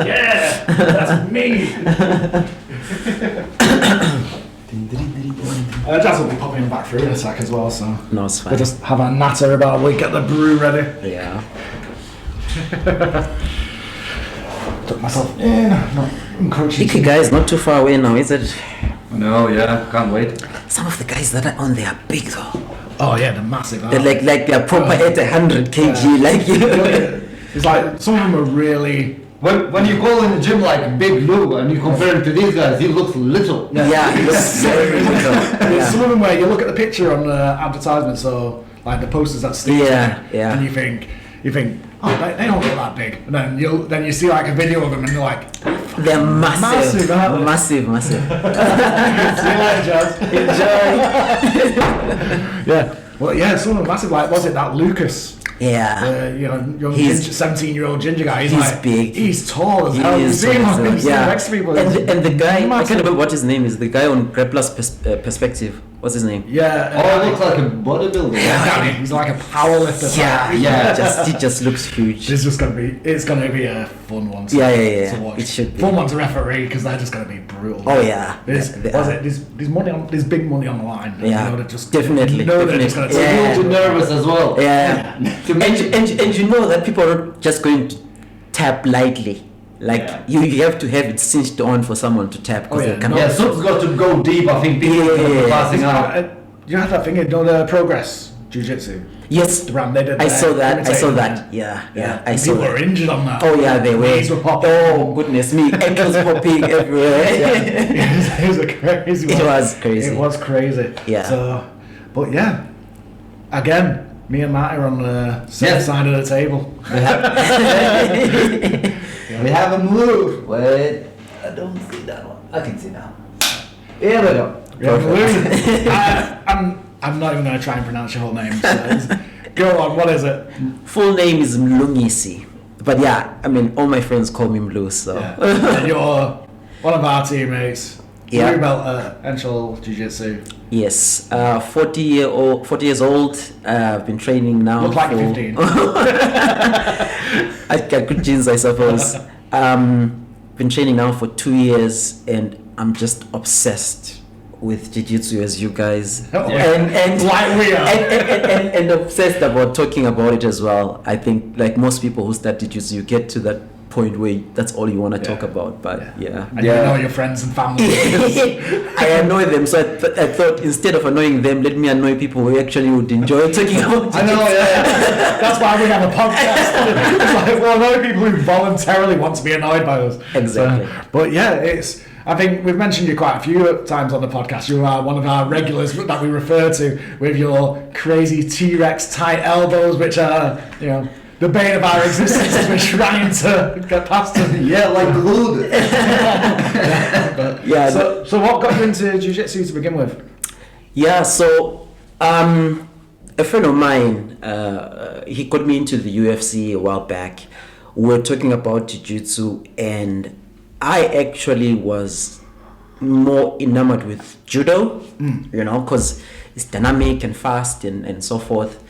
Yeah, that's me. Jazz will be popping back through in a sec as well, so no, it's fine. We'll just have a natter about we get the brew ready. Yeah. Took myself in, not encroaching. Ikigai is not too far away now, is it? No, yeah, can't wait. Some of the guys that are on there are big though. Oh yeah, they're massive. They're like they're proper at 100 kg, like it's like some of them are really. When you go in the gym like Big Lou and you compare him to these guys, he looks little. Yeah, he looks very little. There's some of them where you look at the picture on the advertisement, so like the posters that stick, and you think, oh, they don't look that big, and then you see like a video of them, and you're like, they're massive. See you later, Jazz. Enjoy. Yeah. Well, yeah, some of them massive. Like, was it that Lucas? Yeah. Young 17-year-old ginger guy. He's like, big. He's tall as hell. You see him next to people. And the guy, I can't remember what his name is. The guy on Grappler's Perspective. What's his name? Yeah. Oh, it looks like a bodybuilder. Yeah, he's like a powerlifter. Yeah. He just looks huge. It's gonna be a fun one. To watch. It should be. Fun one to referee because they're just gonna be brutal. Oh yeah. There's big money on the line. Yeah. Definitely. You're nervous as well. Yeah. and you know that people are not just going to tap lightly. Like you have to have it cinched on for someone to tap. Something's got to go deep. I think people are passing out. You have that thing, the Progress Jiu-Jitsu. Yes, I saw that. Yeah. I saw people were injured on that. Oh yeah, they were. Knees were popping. Oh goodness me, ankles popping everywhere. It was a crazy one. It was crazy. It was crazy. Yeah. So, but yeah, again, me and Matt are on the same side of the table. We have a move. Wait, I don't see that one. I can see now. Here we go. I'm not even going to try and pronounce your whole name. So go on, what is it? Full name is Mlungisi. But yeah, I mean, all my friends call me Mlu, so. Yeah. And you're one of our teammates. Yeah. Blue belt at Henshall BJJ. Yes, 40 years old. I've been training now. Look like 15. I got good genes, I suppose. Been training now for 2 years, and I'm just obsessed with Jiu-Jitsu as you guys, and like we are, and obsessed about talking about it as well. I think like most people who start Jiu-Jitsu, you get to that point where that's all you want to talk about. But and you know your friends and family. I annoy them, so I thought instead of annoying them, let me annoy people who actually would enjoy talking about I know, that's why we have a podcast. It's like, we'll annoy people who voluntarily want to be annoyed by us. Exactly. But yeah, I think we've mentioned you quite a few times on the podcast. You are one of our regulars that we refer to with your crazy T-Rex tight elbows, which are, the bane of our existence as we're trying to get past them. Yeah, like glued. So what got you into Jiu-Jitsu to begin with? Yeah, so a friend of mine, he got me into the UFC a while back. We were talking about Jiu-Jitsu, and I actually was more enamored with judo, because it's dynamic and fast and so forth.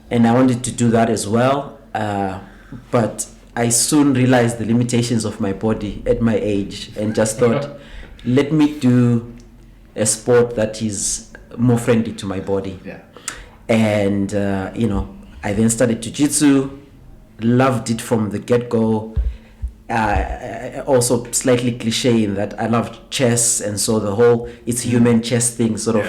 And I wanted to do that as well. But I soon realized the limitations of my body at my age and just thought, let me do a sport that is more friendly to my body. Yeah. And, I then started Jiu-Jitsu, loved it from the get-go. Also slightly cliche in that I loved chess, and so the whole it's human chess thing sort of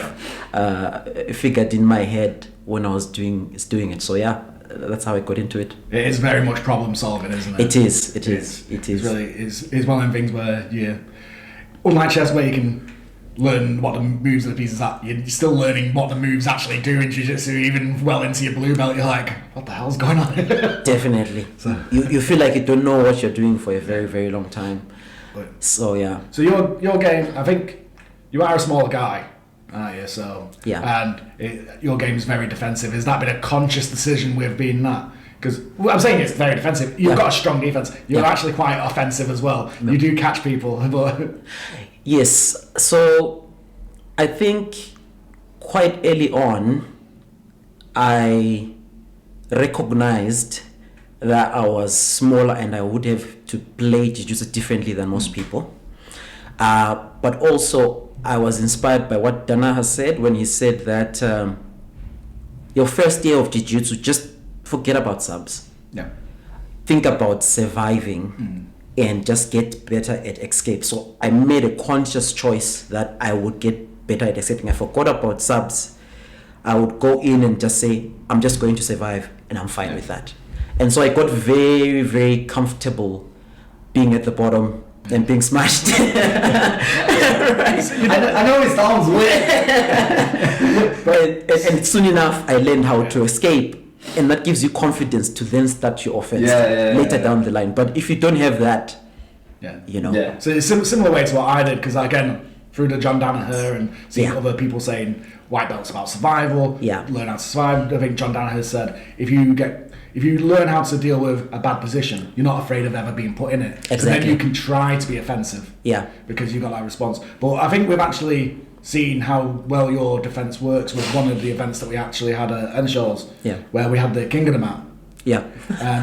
figured in my head when I was doing it. So yeah, that's how I got into it. It is very much problem solving, isn't it? It is. It's really it's one of them things where unlike chess where you can learn what the moves of the pieces are, you're still learning what the moves actually do in Jiu-Jitsu. Even well into your blue belt, you're like, what the hell's going on? Definitely. So you feel like you don't know what you're doing for a very, very long time. So yeah. So your game, I think you are a smaller guy, aren't you? So yeah. And your game is very defensive. Has that been a conscious decision with being that? Because I'm saying it's very defensive. You've got a strong defense. You're actually quite offensive as well. No. You do catch people, but yes. So I think quite early on, I recognized that I was smaller and I would have to play Jiu-Jitsu differently than most people. But also I was inspired by what Dana has said when he said that your first year of Jiu-Jitsu, just forget about subs. Yeah. Think about surviving and just get better at escape. So I made a conscious choice that I would get better at escaping. I forgot about subs. I would go in and just say, I'm just going to survive, and I'm fine with that. And so I got very, very comfortable being at the bottom and being smashed. Right. I know it sounds weird. and soon enough, I learned how to escape. And that gives you confidence to then start your offense later down the line. But if you don't have that, you know. Yeah. So it's a similar way to what I did, because again, through the John Danaher and seeing other people saying white belt's about survival, learn how to survive. I think John Danaher said if you learn how to deal with a bad position, you're not afraid of ever being put in it. Exactly. So then you can try to be offensive. Yeah. Because you've got that response. But I think we've actually seen how well your defence works with one of the events that we actually had at Henshall's, where we had the King of the Mat. Yeah.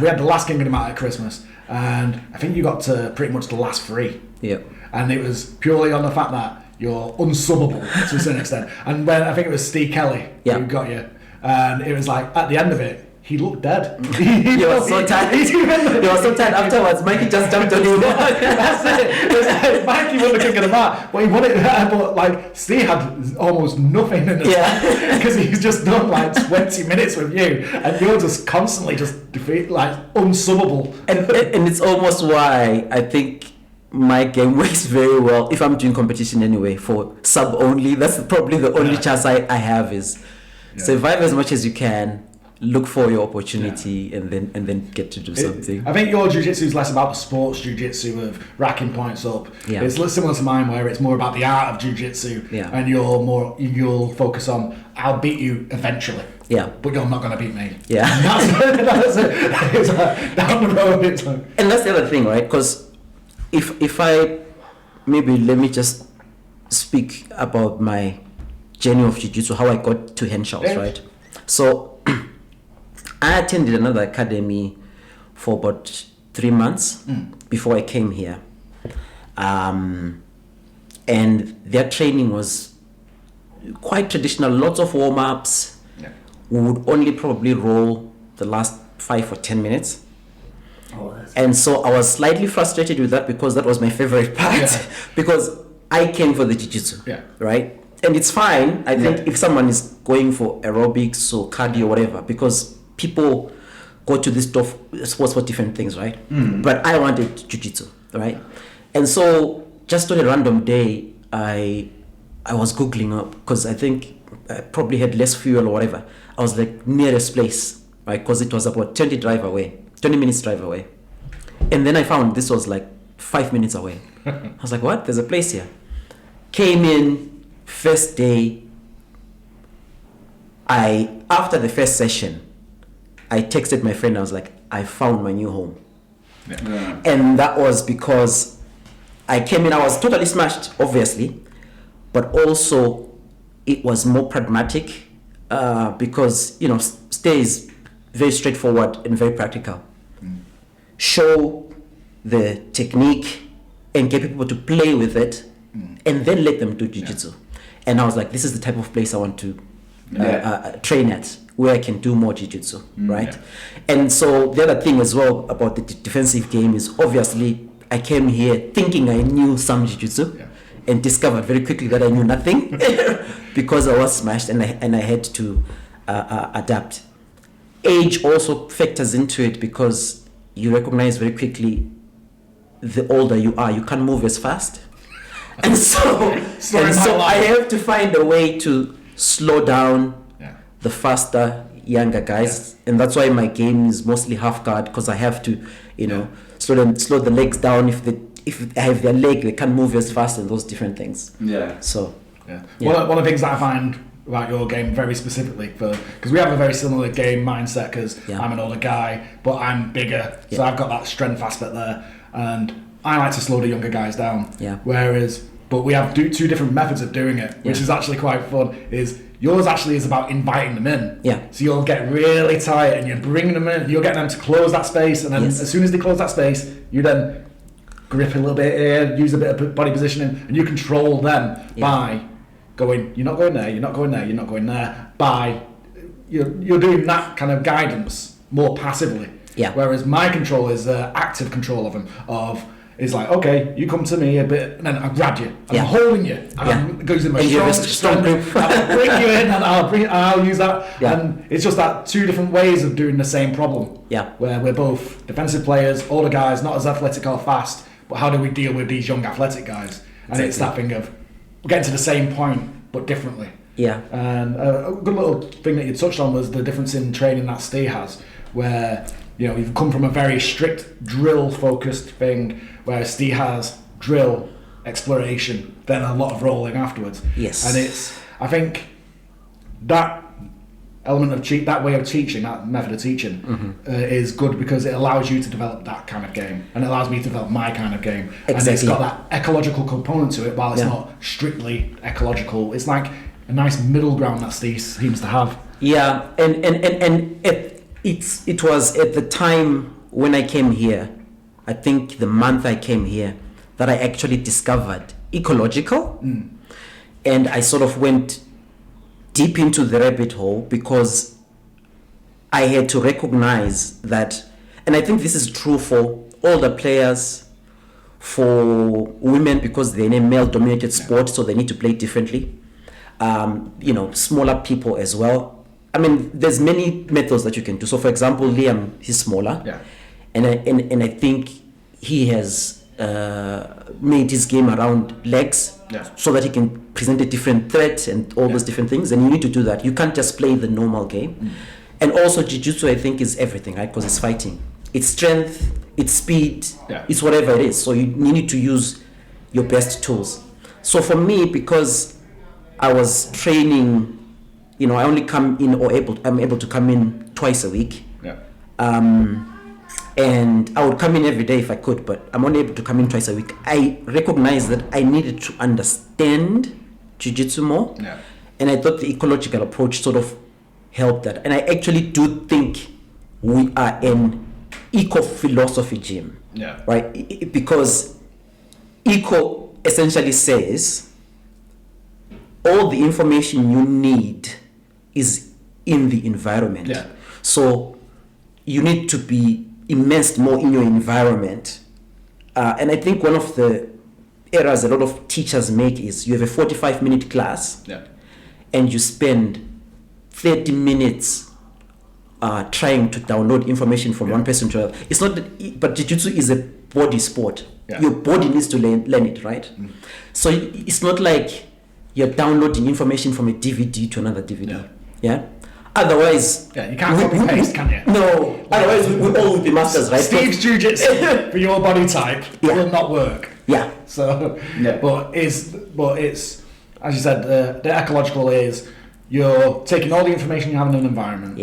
We had the last King of the Mat at Christmas, and I think you got to pretty much the last three. Yeah. And it was purely on the fact that you're unsubbable to a certain extent. And when I think it was Steve Kelly who got you, and it was like at the end of it, he looked dead. He was so tired. He was so tired afterwards. Mikey just jumped on him. That's it. Mikey won the King of the Mat, but he won it. But like Steve had almost nothing in it because he's just done like 20 minutes with you, and you're just constantly just unsubbable. And it's almost why I think my game works very well if I'm doing competition anyway for sub only. That's probably the only chance I have is survive as much as you can. Look for your opportunity and then get to do something. I think your jiu-jitsu is less about the sports jiu-jitsu of racking points up. Yeah. It's similar to mine where it's more about the art of jiu-jitsu, and you'll focus on I'll beat you eventually. Yeah. But you're not going to beat me. Yeah. That's it. It's like, down the road. It's like, and that's the other thing, right? Because if I maybe let me just speak about my journey of jiu-jitsu, how I got to Henshall's, right? So I attended another academy for about 3 months before I came here. And their training was quite traditional, lots of warm-ups. Yeah. We would only probably roll the last 5 or 10 minutes. And so I was slightly frustrated with that because that was my favorite part because I came for the jiu-jitsu, right? And it's fine, I think, if someone is going for aerobics or cardio or whatever, because people go to this sports for different things, right? But I wanted jiu-jitsu, right? And so just on a random day, I was Googling up because I think I probably had less fuel or whatever. I was like nearest place, right? Because it was about 20 minutes drive away. And then I found this was like 5 minutes away. I was like, what? There's a place here. Came in, first day, after the first session, I texted my friend. I was like, I found my new home. Yeah. And that was because I came in, I was totally smashed, obviously, but also it was more pragmatic because, stay is very straightforward and very practical. Show the technique and get people to play with it and then let them do jiu-jitsu. And I was like, this is the type of place I want to train at, where I can do more jiu-jitsu, right? Yeah. And so the other thing as well about the defensive game is obviously I came here thinking I knew some jiu-jitsu and discovered very quickly that I knew nothing because I was smashed and I had to adapt. Age also factors into it because you recognize very quickly the older you are, you can't move as fast. And so I have to find a way to slow down the faster, younger guys. And that's why my game is mostly half guard because I have to, slow the legs down. If I have their leg, they can't move as fast and those different things. Yeah. So, One of the things that I find about your game very specifically because we have a very similar game mindset because I'm an older guy but I'm bigger so I've got that strength aspect there and I like to slow the younger guys down whereas but we have two different methods of doing it, which is actually quite fun. Is yours actually is about inviting them in. Yeah. So you'll get really tight and you're bringing them in. You're getting them to close that space, and then as soon as they close that space, you then grip a little bit here, use a bit of body positioning, and you control them by going. You're not going there. You're not going there. You're not going there. By you're doing that kind of guidance more passively. Yeah. Whereas my control is active control of them. It's like, okay, you come to me a bit, and then I grab you, and I'm holding you, and I'm using my strong grip, and I'll bring you in, and I'll use that, and it's just that two different ways of doing the same problem. Yeah. Where we're both defensive players, older guys, not as athletic or fast, but how do we deal with these young athletic guys? And it's that thing of we're getting to the same point, but differently. Yeah. And a good little thing that you touched on was the difference in training that Steve has, where you've come from a very strict drill-focused thing, whereas Steve has drill, exploration, then a lot of rolling afterwards. Yes. And I think that element of that way of teaching, that method of teaching, is good because it allows you to develop that kind of game, and it allows me to develop my kind of game. Exactly. And it's got that ecological component to it, while it's not strictly ecological. It's like a nice middle ground that Steve seems to have. Yeah, and it was at the time when I came here, I think the month I came here, that I actually discovered ecological, and I sort of went deep into the rabbit hole because I had to recognize that, and I think this is true for all the players, for women because they're in a male-dominated sport, so they need to play differently. Smaller people as well. I mean, there's many methods that you can do. So, for example, Liam, he's smaller, and I think he has made his game around legs, so that he can present a different threat and all those different things. And you need to do that. You can't just play the normal game. And also, Jiu-Jitsu, I think, is everything, right? Because it's fighting, it's strength, it's speed, it's whatever it is. So you need to use your best tools. So for me, because I was training. I only come in I'm able to come in twice a week. And I would come in every day if I could, but I'm only able to come in twice a week. I recognized that I needed to understand Jiu-Jitsu more. And I thought the ecological approach sort of helped that. And I actually do think we are an eco-philosophy gym. Right? Because eco essentially says all the information you need is in the environment. So you need to be immersed more in your environment. And I think one of the errors a lot of teachers make is you have a 45-minute class and you spend 30 minutes trying to download information from one person to another. It's not but Jiu-Jitsu is a body sport. Your body needs to learn it, right? So it's not like you're downloading information from a DVD to another DVD. Otherwise, you can't copy paste, can you? No. Otherwise, we all would be masters, right? Steve's Jiu-Jitsu for your body type will not work. So, but it's as you said, the ecological is you're taking all the information you have in an environment.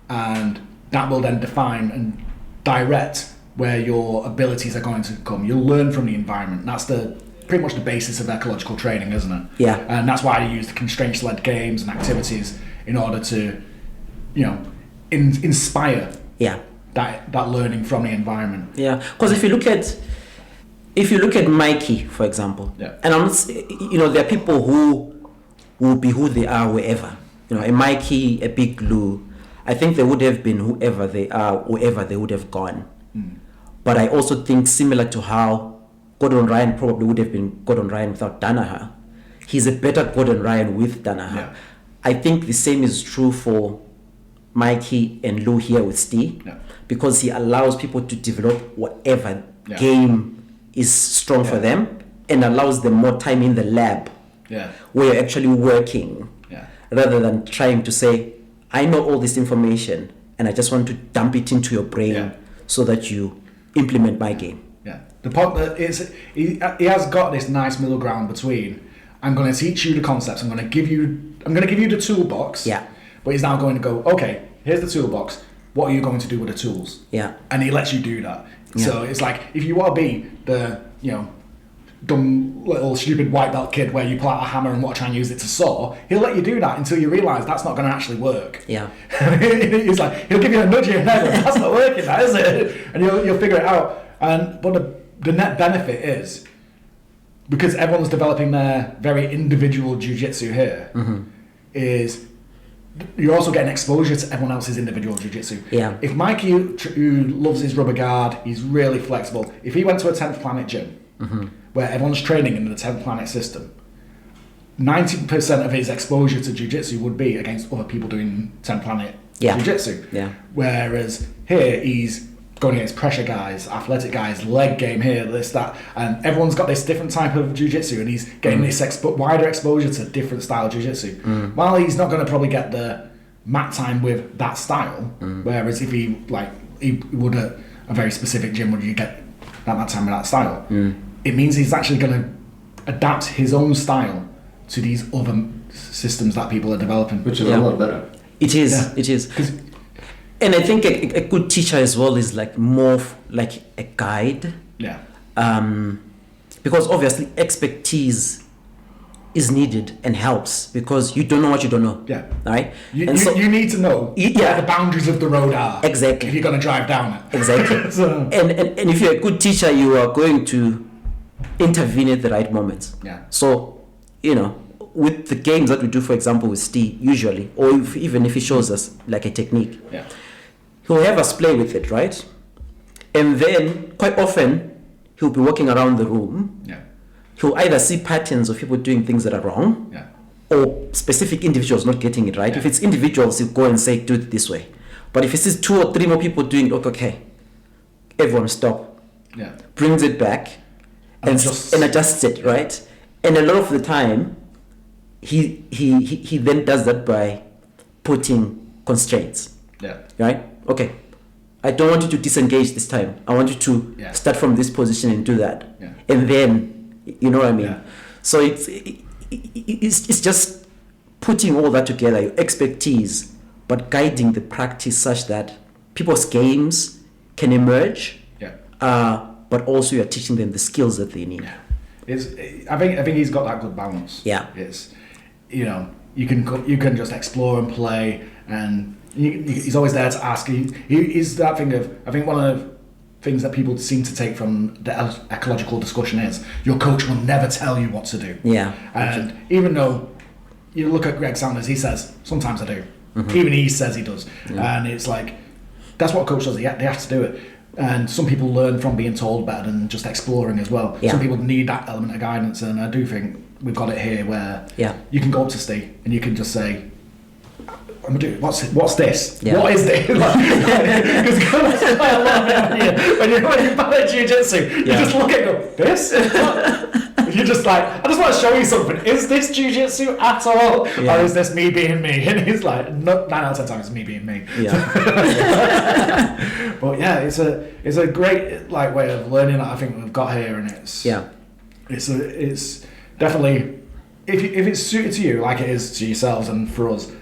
And that will then define and direct where your abilities are going to come. You'll learn from the environment. That's pretty much the basis of ecological training, isn't it? And that's why you use the constraints-led games and activities in order to, inspire that learning from the environment. Because if you look at Mikey, for example, and I'm not, there are people who will be who they are wherever. A Mikey, a Big Lou, I think they would have been whoever they are, wherever they would have gone. But I also think similar to how Gordon Ryan probably would have been Gordon Ryan without Danaher, he's a better Gordon Ryan with Danaher. I think the same is true for Mikey and Lou here with Steve, because he allows people to develop whatever game is strong for them and allows them more time in the lab where you're actually working rather than trying to say, I know all this information and I just want to dump it into your brain so that you implement my game. The point that he has got this nice middle ground between I'm going to teach you the concepts, I'm going to give you the toolbox, but he's now going to go, okay, here's the toolbox, what are you going to do with the tools? And he lets you do that. So it's like, if you want to be the dumb little stupid white belt kid where you pull out a hammer and try and use it to saw. He'll let you do that until you realise that's not going to actually work. Yeah. He's like, he'll give you a nudge in your head, that's not working, that is it? And you'll figure it out. But the net benefit is, because everyone's developing their very individual jiu-jitsu here, is you're also getting exposure to everyone else's individual jiu-jitsu. Yeah. If Mikey, who loves his rubber guard, he's really flexible. If he went to a 10th Planet gym, where everyone's training in the 10th Planet system, 90% of his exposure to jiu-jitsu would be against other people doing 10th Planet jiu-jitsu. Yeah. Whereas here, he's going against pressure guys, athletic guys, leg game here, this, that, and everyone's got this different type of jiu-jitsu, and he's getting this wider exposure to different style jiu-jitsu. While he's not going to probably get the mat time with that style, whereas if he would at a very specific gym, would you get that mat time with that style? It means he's actually going to adapt his own style to these other systems that people are developing, which is a lot better. It is. It is. And I think a good teacher as well is like more like a guide. Yeah. Because obviously expertise is needed and helps, because you don't know what you don't know. Yeah. Right? You need to know where the boundaries of the road are. Exactly. If you're going to drive down it. Exactly. So. And if you're a good teacher, you are going to intervene at the right moments. Yeah. So, with the games that we do, for example, with Steve, usually, or even if he shows us like a technique, he'll have us play with it, right? And then quite often he'll be walking around the room. Yeah. He'll either see patterns of people doing things that are wrong, or specific individuals not getting it right. If it's individuals, he'll go and say, do it this way. But if he sees 2 or 3 more people doing it, okay, everyone stop. Yeah. Brings it back and adjusts it, right? And a lot of the time, he then does that by putting constraints. Yeah. Right? Okay. I don't want you to disengage this time. I want you to start from this position and do that. Yeah. And then, you know what I mean? Yeah. So it's just putting all that together, your expertise, but guiding the practice such that people's games can emerge. Yeah. But also you're teaching them the skills that they need. Yeah. I think he's got that good balance. Yeah. It's, you can just explore and play, and he's always there to ask. He's that thing of, I think one of the things that people seem to take from the ecological discussion is your coach will never tell you what to do. Yeah. And even though you look at Greg Sanders, he says, sometimes I do. Even he says he does. Yeah. And it's like, that's what a coach does. They have to do it. And some people learn from being told better than just exploring as well. Yeah. Some people need that element of guidance, and I do think we've got it here where you can go up to Steve and you can just say, I'm gonna do it. What's this? Yeah. What is this? Because quite a lot when you're bad at jiu-jitsu, you just look at it and go, this? You're just like, I just want to show you something. Is this jiu-jitsu at all? Yeah. Or is this me being me? And he's like, 9 out of 10 times it's me being me. Yeah. But yeah, it's a great way of learning that I think we've got here, and it's definitely, if it's suited to you like it is to yourselves and for us,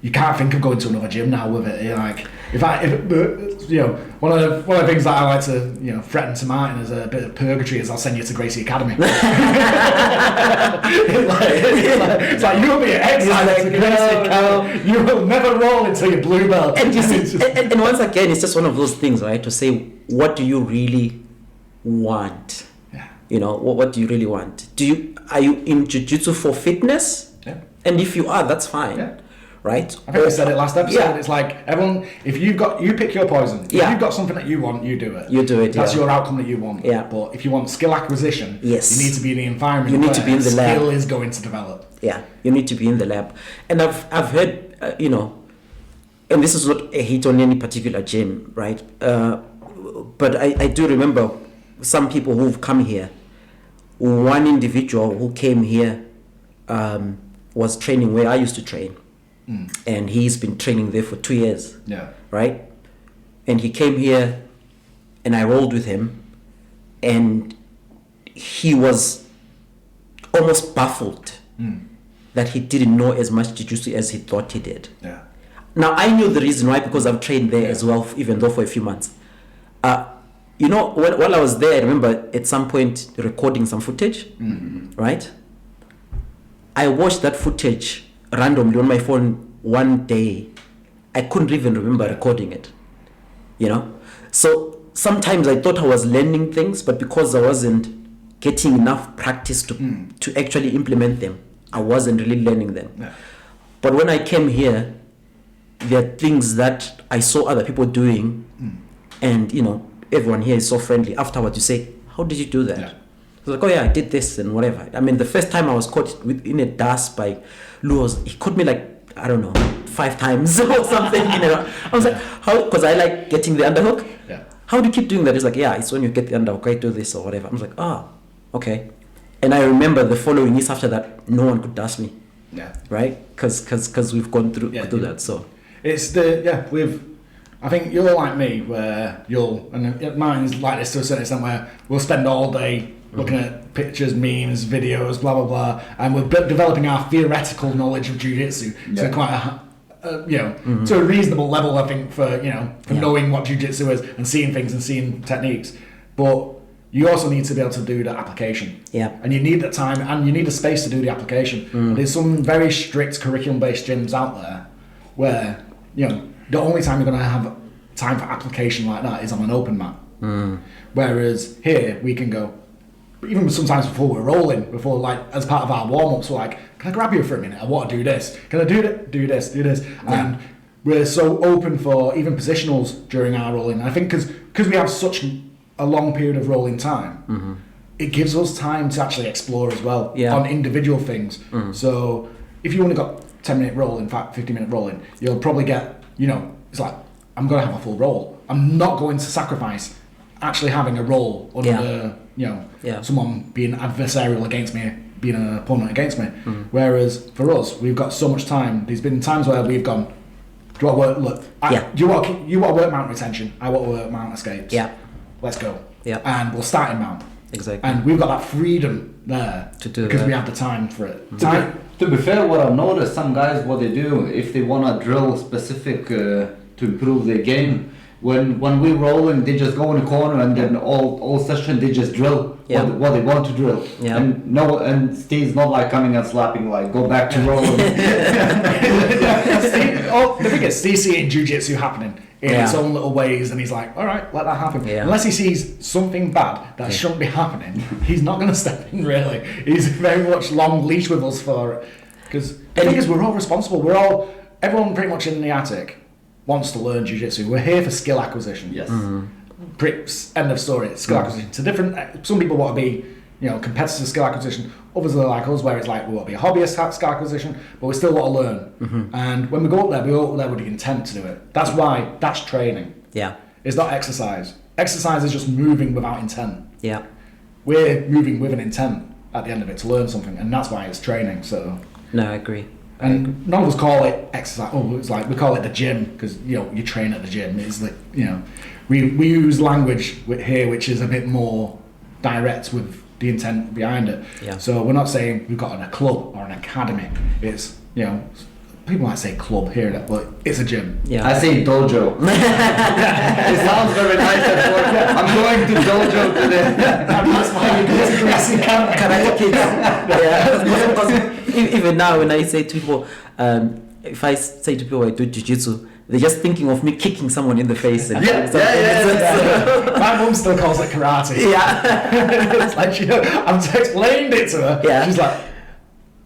you can't think of going to another gym now with it. You're like, one of the things that I like to threaten to Martyn as a bit of purgatory is I'll send you to Gracie Academy. it's like you'll be exiled to Gracie Academy. You will never roll until you're blue belt. And you see, and once again, it's just one of those things, right? To say, what do you really want? Yeah. What do you really want? Are you in jiu-jitsu for fitness? Yeah. And if you are, that's fine. Yeah. Right? I think I said it last episode. Yeah. It's like, everyone, if you pick your poison. If you've got something that you want, you do it. You do it. That's your outcome that you want. Yeah. But if you want skill acquisition, you need to be in the environment. You need to be in the lab. Skill is going to develop. Yeah. You need to be in the lab. And I've heard, and this is not a hit on any particular gym, right? But I do remember some people who've come here. One individual who came here was training where I used to train. And he's been training there for 2 years. Yeah. Right? And he came here and I rolled with him, and he was almost baffled that he didn't know as much jiu-jitsu as he thought he did. Yeah. Now I knew the reason why, because I've trained there as well, even though for a few months. you know, while I was there, I remember at some point recording some footage, right? I watched that footage randomly on my phone one day. I couldn't even remember recording it, you know? So sometimes I thought I was learning things, but because I wasn't getting enough practice to actually implement them, I wasn't really learning them. Yeah. But when I came here, there are things that I saw other people doing, and, you know, everyone here is so friendly. Afterwards, you say, how did you do that? Yeah. I was like, oh yeah, I did this and whatever. I mean, the first time I was caught in a dust by Lou, he caught me like, I don't know, 5 times or something, you know. I was like, how? Because I like getting the underhook. Yeah. How do you keep doing that? He's like, yeah, it's when you get the underhook, I do this or whatever. I was like, okay. And I remember the following years after that, no one could dust me, Yeah. right? Because we've gone through that. So It's I think you're like me, where and mine's like this to a certain extent, where we'll spend all day looking at pictures, memes, videos, blah blah blah, and we're developing our theoretical knowledge of jiu-jitsu to quite to a reasonable level, I think, for knowing what jiu-jitsu is and seeing things and seeing techniques. But you also need to be able to do the application. Yeah. And you need the time and you need the space to do the application. There's some very strict curriculum-based gyms out there where, the only time you're going to have time for application like that is on an open mat. Whereas here, we can go, even sometimes before we're rolling, as part of our warm-ups, we're like, can I grab you for a minute? I want to do this. Can I do this? And we're so open for even positionals during our rolling. And I think because we have such a long period of rolling time, it gives us time to actually explore as well on individual things. So if you only got 10-minute roll, in fact 50-minute rolling, you'll probably get, it's like, I'm going to have a full roll. I'm not going to sacrifice actually having a roll under someone being adversarial against me, being an opponent against me. Whereas for us, we've got so much time. There's been times where we've gone, do I work, you want to work mount retention, I want to work mount escapes. Let's go. And we'll start in mount. Exactly. And we've got that freedom there to do because that. we have the time for it. To be fair, what I've noticed, some guys, what they do, if they want to drill specific to improve their game, when we rolling, they just go in the corner and then all session they just drill what they want to drill. And Steve's not like coming and slapping like go back to rolling. The thing is, Steve's seeing jiu-jitsu happening in its own little ways, and he's like, all right, let that happen. Unless he sees something bad that shouldn't be happening, he's not going to step in, really. He's very much long leash with us for it. Because the thing is, we're all responsible. Everyone pretty much in the attic wants to learn jiu-jitsu. We're here for skill acquisition. Yes. End of story. Skill acquisition. It's different. Some people want to be, competitive skill acquisition. Others are like us, where it's like we want to be a hobbyist skill acquisition, but we still want to learn. And when we go up there with the intent to do it. That's why that's training. It's not exercise. Exercise is just moving without intent. We're moving with an intent at the end of it to learn something, and that's why it's training. So. No, I agree. And none of us call it exercise. It's like we call it the gym because you train at the gym. It's like we use language here which is a bit more direct with the intent behind it. So we're not saying we've got a club or an academy. It's people might say club here, but it's a gym. I say dojo. It sounds very nice at work. I'm going to dojo today. That's why you go to classic Karate kids. Because even now when I say to people, if I say to people I do jiu-jitsu, they're just thinking of me kicking someone in the face. And My mum still calls it karate. It's like I've explained it to her. She's like,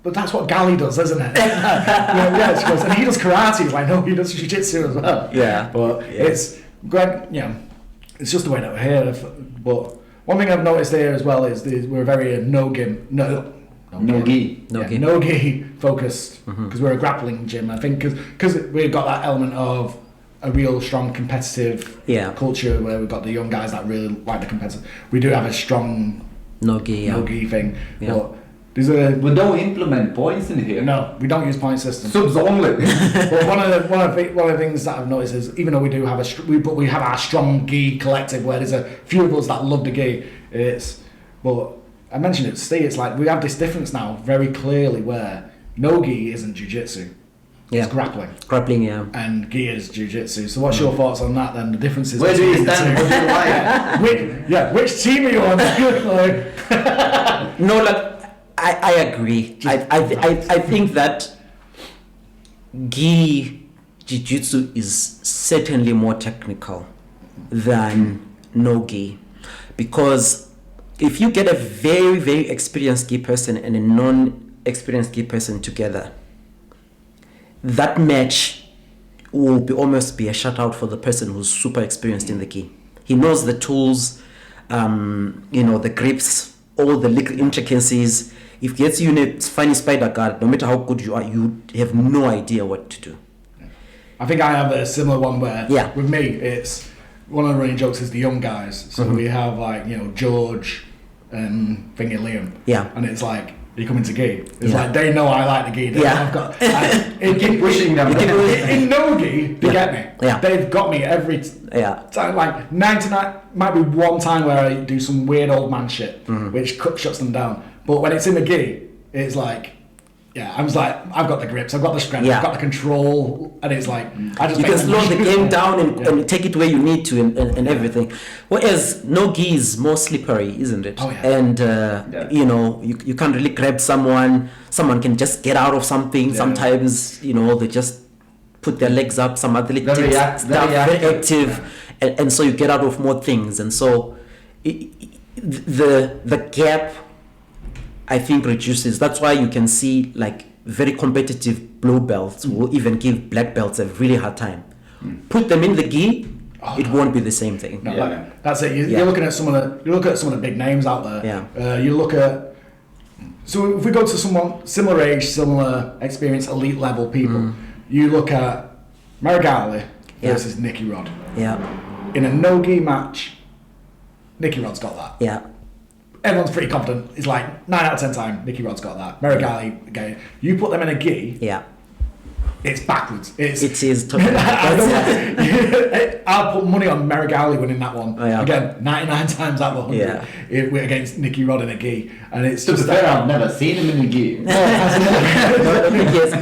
but that's what Gali does, isn't it? She goes, and he does karate. He's like, no, he does jiu-jitsu as well. But it's Greg. It's just the way that we're here. But one thing I've noticed here as well is we're very no-gi focused because we're a grappling gym. I think because we've got that element of a real strong competitive culture where we've got the young guys that really like the competitive. We do have a strong no-gi thing. But we don't implement points in here. No, we don't use point systems. Subs only. But one of the things that I've noticed is even though we do have we have our strong gi collective where there's a few of us that love the gi. But I mentioned it to Steve. It's like we have this difference now very clearly where no gi isn't jiu-jitsu. Yeah. is grappling. Grappling, yeah. And gi is jiu-jitsu. So what's your thoughts on that then? The differences Where do you between the stand? two? What do you like? Which team are you on? No, like I agree. I think that gi jiu-jitsu is certainly more technical than no gi, because if you get a very, very experienced gi person and a non-experienced gi person together, that match will almost be a shutout for the person who's super experienced in the gi. He knows the tools, the grips, all the little intricacies. If he gets you in a funny spider guard, no matter how good you are, you have no idea what to do. I think I have a similar one where, Yeah. with me, it's one of the running jokes is the young guys. So we have George and Liam. Yeah. And it's like, you come into gi. It's Yeah. like, they know I like the gi. They know Yeah. I've got, Keep pushing them. in no gi, they Yeah. get me. Yeah. They've got me every Yeah. time. Like 99, might be one time where I do some weird old man shit, which shuts them down. But when it's in the gi, it's like, I'm just like, I've got the grips, I've got the strength, Yeah. I've got the control, and it's like, I just You make can slow the game down and take it where you need to and everything. Whereas no gi is more slippery, isn't it? Oh, yeah. And you can't really grab someone. Someone can just get out of something. Yeah. Sometimes they just put their legs up. Some athletic Very very active, and so you get out of more things. And so the gap, I think, reduces. That's why you can see like very competitive blue belts will even give black belts a really hard time. Put them in the gi, it won't be the same thing. No, Yeah. that's it. Yeah. You're looking at some of the big names out there. Yeah. You look at. So if we go to someone similar age, similar experience, elite level people, you look at Marigali Yeah. versus Nicky Rod. Yeah, In a no gi match, Nicky Rod's got that. yeah, Everyone's pretty confident. It's like 9 out of 10 times, Nicky Rod's got that. Marigali, again, you put them in a gi, yeah. it's backwards. It is totally. I'll put money on Marigali winning that one. Oh, yeah. Again, 99 times out of 100 Yeah. against Nicky Rod in a gi. And it's To be just fair, I've never seen him in the gi. Yes,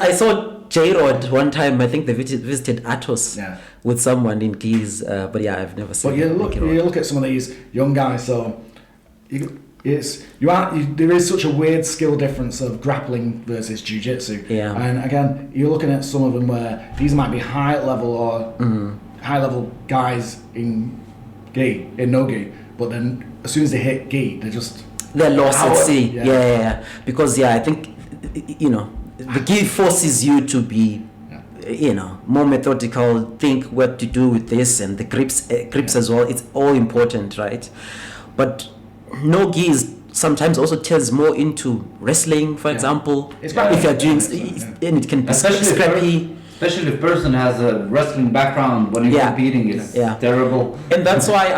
I saw J-Rod one time. I think they visited Atos Yeah. with someone in gis. But yeah, I've never seen. But you look at some of these young guys, so there is such a weird skill difference of grappling versus jiu-jitsu. Yeah. And again, you're looking at some of them where these might be high level guys in no gi, but then as soon as they hit gi, They're lost at sea. Yeah. Yeah. Because I think the gi forces you to be. More methodical, think what to do with this, and the grips as well. It's all important, right? But no gi sometimes also turns more into wrestling, for example. It's If you're doing, and it can be scrappy. Especially if a person has a wrestling background, when you're Yeah. competing, it's terrible. And that's why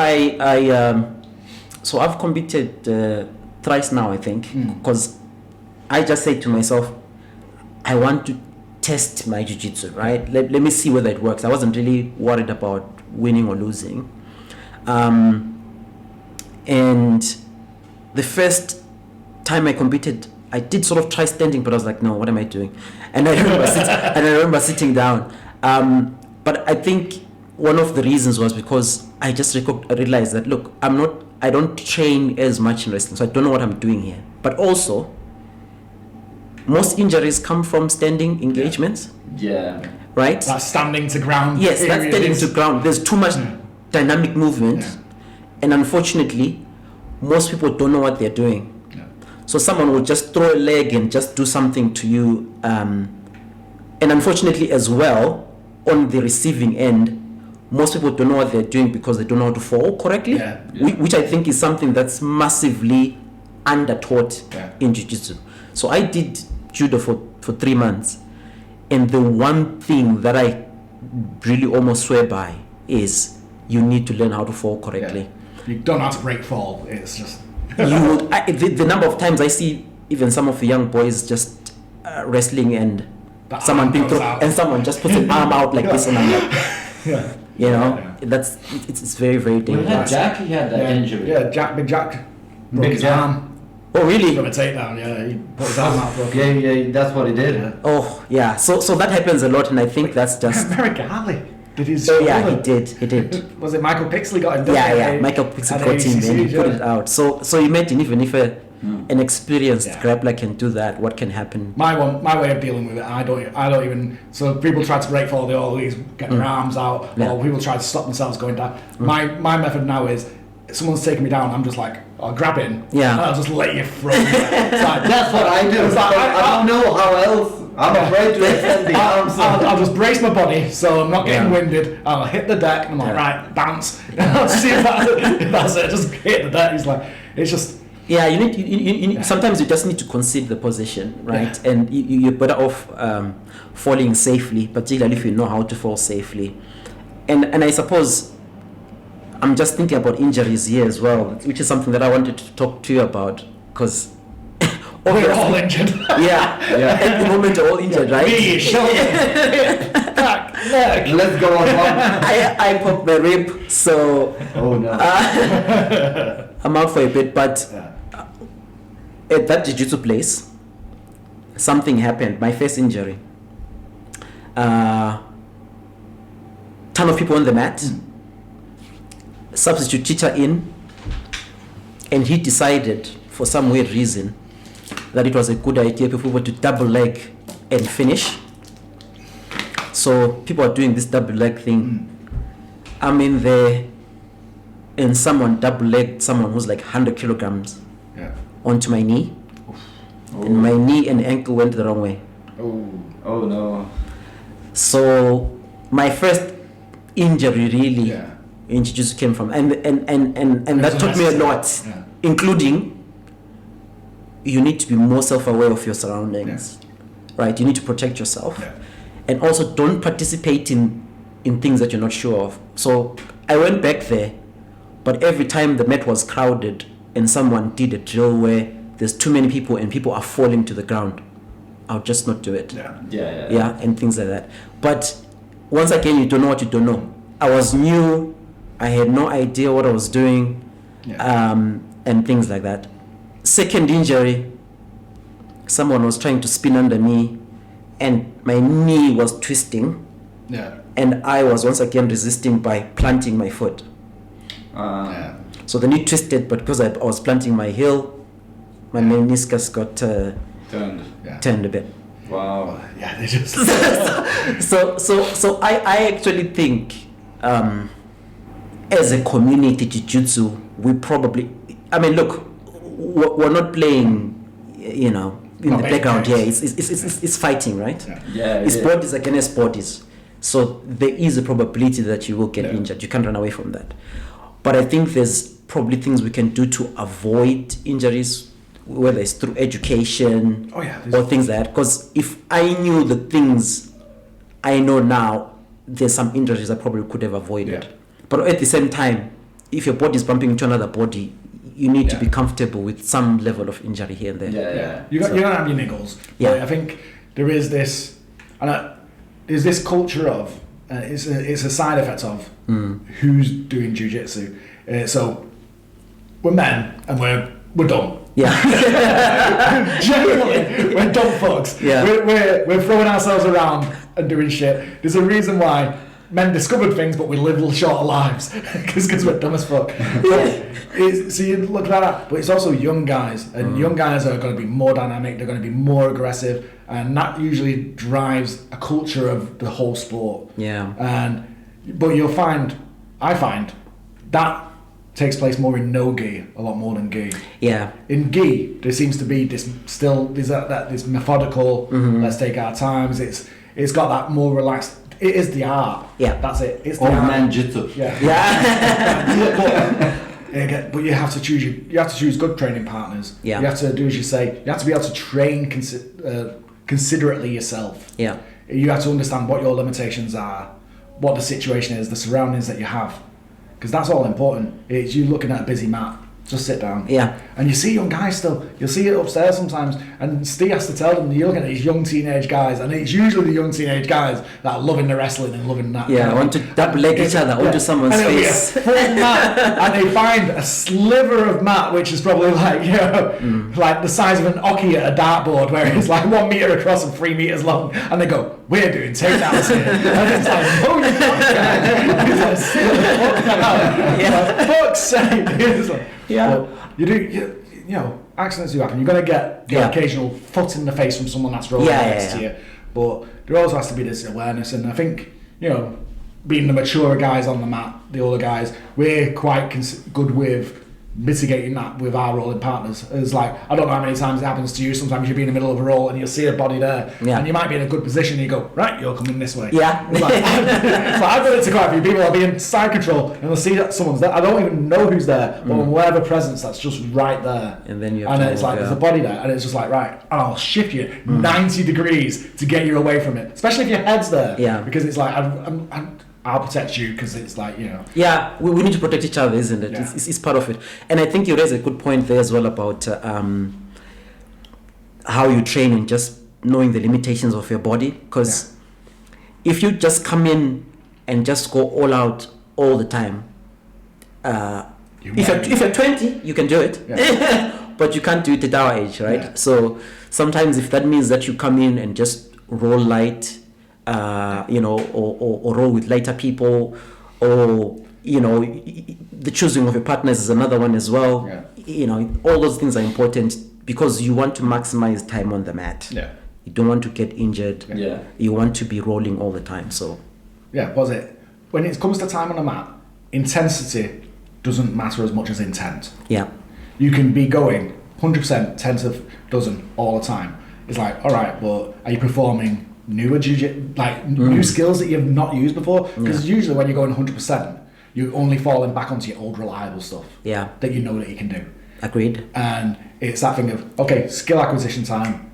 so I've competed thrice now, I think, because I just say to myself, I want to test my jiu-jitsu, right? Let me see whether it works. I wasn't really worried about winning or losing. And the first time I competed, I did sort of try standing, but I was like, no, what am I doing? And I remember sitting down. But I think one of the reasons was because I just realized that, look, I don't train as much in wrestling, so I don't know what I'm doing here. But also, most injuries come from standing engagements, Yeah. right? That's standing to ground. Yes, that's period standing is- to ground. There's too much dynamic movement, and unfortunately, most people don't know what they're doing. Yeah. So someone will just throw a leg and just do something to you, and unfortunately as well, on the receiving end, most people don't know what they're doing because they don't know how to fall correctly, Yeah. which I think is something that's massively under-taught in jiu-jitsu. So I did judo for 3 months, and the one thing that I really almost swear by is you need to learn how to fall correctly. You don't have to break fall. It's just The number of times I see even some of the young boys just wrestling and The someone arm being goes thrown, out. and someone just puts an arm out like this, and I'm like, it's very, very We had dangerous. Jackie had that injury. Yeah, Big Jack broke Big his Jack. arm. Oh, really? From a takedown, yeah. He put his arm out broken. Yeah, that's what he did. Yeah. Oh, yeah. So that happens a lot, and I think that's just. Merrick Harley did his. Oh yeah, he did. Was it Michael Pixley got him? Yeah. Michael Pixley got him, and he put it out. So imagine even if an experienced grappler can do that, what can happen? My way of dealing with it, I don't even. So people try to break fall, they always get their arms out, or people try to stop themselves going down. My method now is, if someone's taking me down, I'm just like, I'll grab it, and I'll just let you throw me. That's what I do. I don't know how else. I'm afraid to extend the arms. I'll just brace my body so I'm not getting winded. I'll hit the deck and I'm like, right, bounce. I'll see if that's it. Just hit the deck. He's like, it's just. Yeah, you need. Sometimes you just need to concede the position, right? Yeah. And you're better off falling safely, particularly if you know how to fall safely. And I suppose I'm just thinking about injuries here as well, which is something that I wanted to talk to you about, because we're all injured. Yeah. At the moment, we're all injured, right? Me, shoulder, hip, back, leg. Let's go on. I popped my rib, so. Oh no. I'm out for a bit, but at that jiu-jitsu place, something happened. My first injury. Ton of people on the mat. Substitute teacher in, and he decided, for some weird reason, that it was a good idea for people to double leg and finish. So people are doing this double leg thing. I'm in there, and someone double legged someone who's like 100 kilograms onto my knee. And my knee and ankle went the wrong way. Oh no. So my first injury really in jiu-jitsu came from, and that taught me a lot, including you need to be more self-aware of your surroundings, right? You need to protect yourself, and also don't participate in things that you're not sure of. So I went back there, but every time the mat was crowded and someone did a drill where there's too many people and people are falling to the ground, I'll just not do it. Yeah, and things like that. But once again, you don't know what you don't know. I was new, I had no idea what I was doing, and things like that. Second injury, someone was trying to spin under me, and my knee was twisting, and I was once again resisting by planting my foot. So the knee twisted, but because I was planting my heel, my meniscus got turned a bit. Wow. Yeah, they just. So I actually think, as a community jiu-jitsu, we probably, I mean, look, we're not playing, in the background here. It's fighting, right? It's bodies against bodies. So there is a probability that you will get injured. You can't run away from that. But I think there's probably things we can do to avoid injuries, whether it's through education or things like that. Because if I knew the things I know now, there's some injuries I probably could have avoided. But at the same time, if your body is bumping into another body, you need to be comfortable with some level of injury here and there. You're gonna have your niggles. But I think there is this, there's this culture of, it's a side effect of who's doing jiu-jitsu. So we're men and we're dumb. Generally, we're dumb fucks. We're throwing ourselves around and doing shit. There's a reason why men discovered things, but we live shorter lives because we're dumb as fuck. So you look at that, but it's also young guys, and young guys are going to be more dynamic. They're going to be more aggressive, and that usually drives a culture of the whole sport. But I find that takes place more in no gi, a lot more than gi. In gi, there seems to be this methodical. Let's take our times. It's got that more relaxed. It is the art. That's it. It's the art. Man jitsu. But you have to choose. You have to choose good training partners. You have to do as you say. You have to be able to train considerately yourself. You have to understand what your limitations are, what the situation is, the surroundings that you have, because that's all important. It's you looking at a busy mat Just sit down. Yeah. And you see young guys still. You'll see it upstairs sometimes. And Steve has to tell them, you're looking at these young teenage guys, and it's usually the young teenage guys that are loving the wrestling and loving that. Yeah, want to double leg each other onto someone's and face. Full mat, and they find a sliver of mat, which is probably like, you know, like the size of an hockey at a dartboard, where it's like 1 meter across and 3 meters long. And they go, we're doing takedowns here. And it's like, oh, you guys. It's like, sit the fuck down. Yeah. For fuck's sake. It's like, Yeah. well, you know, accidents do happen. You're going to get the occasional foot in the face from someone that's rolling next to you. But there also has to be this awareness. And I think, you know, being the mature guys on the mat, the older guys, we're quite good with mitigating that with our rolling partners. It's like, I don't know how many times it happens to you. Sometimes you'll be in the middle of a roll and you'll see a body there, and you might be in a good position and you go, right, you're coming this way. Yeah. It's like, I've done it to quite a few people. I'll be in side control and they'll see that someone's there. I don't even know who's there, but whatever presence that's just right there. And then you and it's like, there's a body there, and it's just like, right, and I'll shift you 90 degrees to get you away from it, especially if your head's there. Yeah. Because it's like, I'll protect you, because it's like, you know. Yeah, we need to protect each other, isn't it? Yeah. It's part of it. And I think you raise a good point there as well about how you train and just knowing the limitations of your body. Because if you just come in and just go all out all the time, if you're 20, you can do it. Yeah. But you can't do it at our age, right? Yeah. So sometimes if that means that you come in and just roll light, you know, or roll with lighter people, or, you know, the choosing of your partners is another one as well. Yeah. You know, all those things are important because you want to maximize time on the mat. Yeah. You don't want to get injured. Yeah. You want to be rolling all the time. So Yeah, was it? When it comes to time on the mat, intensity doesn't matter as much as intent. yeah, You can be going 100%, 10 to dozen all the time. It's like, all right, but are you performing newer jiu-jitsu, like new skills that you've not used before? Because usually when you're going 100%, you're only falling back onto your old reliable stuff. Yeah. That you know that you can do. Agreed. And it's that thing of, okay, skill acquisition time,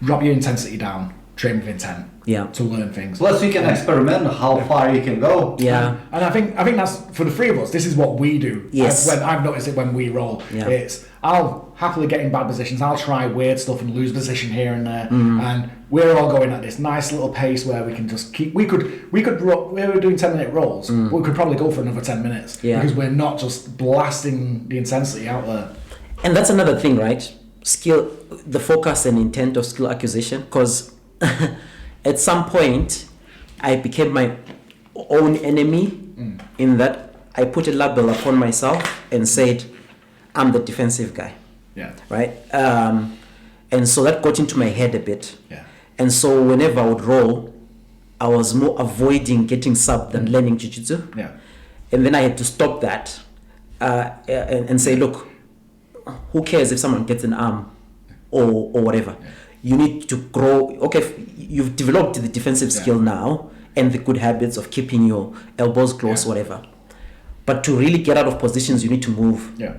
drop your intensity down, train with intent. Yeah. To learn things. Plus, you can experiment how far you can go. Yeah. And I think that's, for the three of us, this is what we do. Yes. I've noticed it when we roll. Yeah. It's, I'll happily get in bad positions. I'll try weird stuff and lose position here and there. And we're all going at this nice little pace where we can just keep. We were doing 10-minute rolls, but we could probably go for another 10 minutes. Yeah. Because we're not just blasting the intensity out there. And that's another thing, right? Skill, the focus and intent of skill acquisition. Because at some point, I became my own enemy in that I put a label upon myself and said, I'm the defensive guy. Yeah. Right? And so that got into my head a bit. Yeah. And so whenever I would roll, I was more avoiding getting subbed than learning jiu-jitsu. Yeah. And then I had to stop that and say, look, who cares if someone gets an arm or whatever? Yeah. You need to grow. Okay, you've developed the defensive skill now and the good habits of keeping your elbows close, whatever. But to really get out of positions, you need to move. Yeah.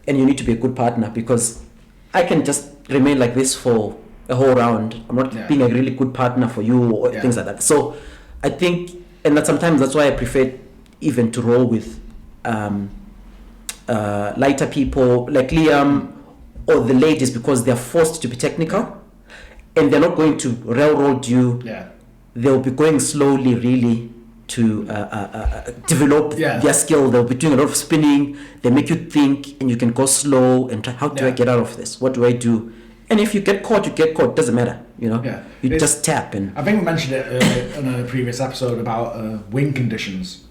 And you need to be a good partner, because I can just remain like this for a whole round. I'm not being a really good partner for you or things like that. So I think, and that sometimes that's why I prefer even to roll with lighter people like Liam or the ladies, because they're forced to be technical and they're not going to railroad you. Yeah. They'll be going slowly, really, to develop their skill. They'll be doing a lot of spinning. They make you think, and you can go slow and try, how do I get out of this? What do I do? And if you get caught, you get caught. Doesn't matter, you know. Yeah. You just tap. And I think we mentioned it in a previous episode about win conditions.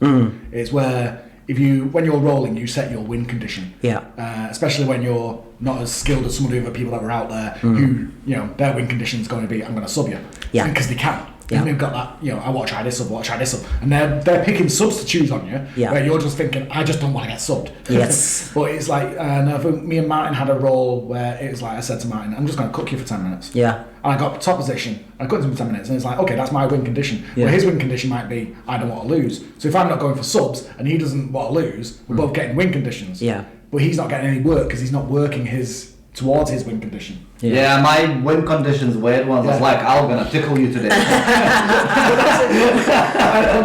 It's where when you're rolling, you set your win condition. Yeah. Especially when you're not as skilled as some of the other people that were out there, who, you know, their win condition is going to be, I'm going to sub you. Yeah. Because they can. Yeah. And they've got that, you know, I want to try this up, and they're picking subs to choose on you. Yeah. Where you're just thinking, I just don't want to get subbed. Yes. But it's like, and I think me and Martyn had a roll where it was like, I said to Martyn, I'm just going to cook you for 10 minutes. Yeah. And I got top position. I cooked him for 10 minutes, and it's like, okay, that's my win condition. Yeah. But his win condition might be, I don't want to lose. So if I'm not going for subs and he doesn't want to lose, we're both getting win conditions. Yeah. But he's not getting any work because he's not working his towards his win condition. Yeah, my win condition's weird ones. I was like, I'm gonna tickle you today.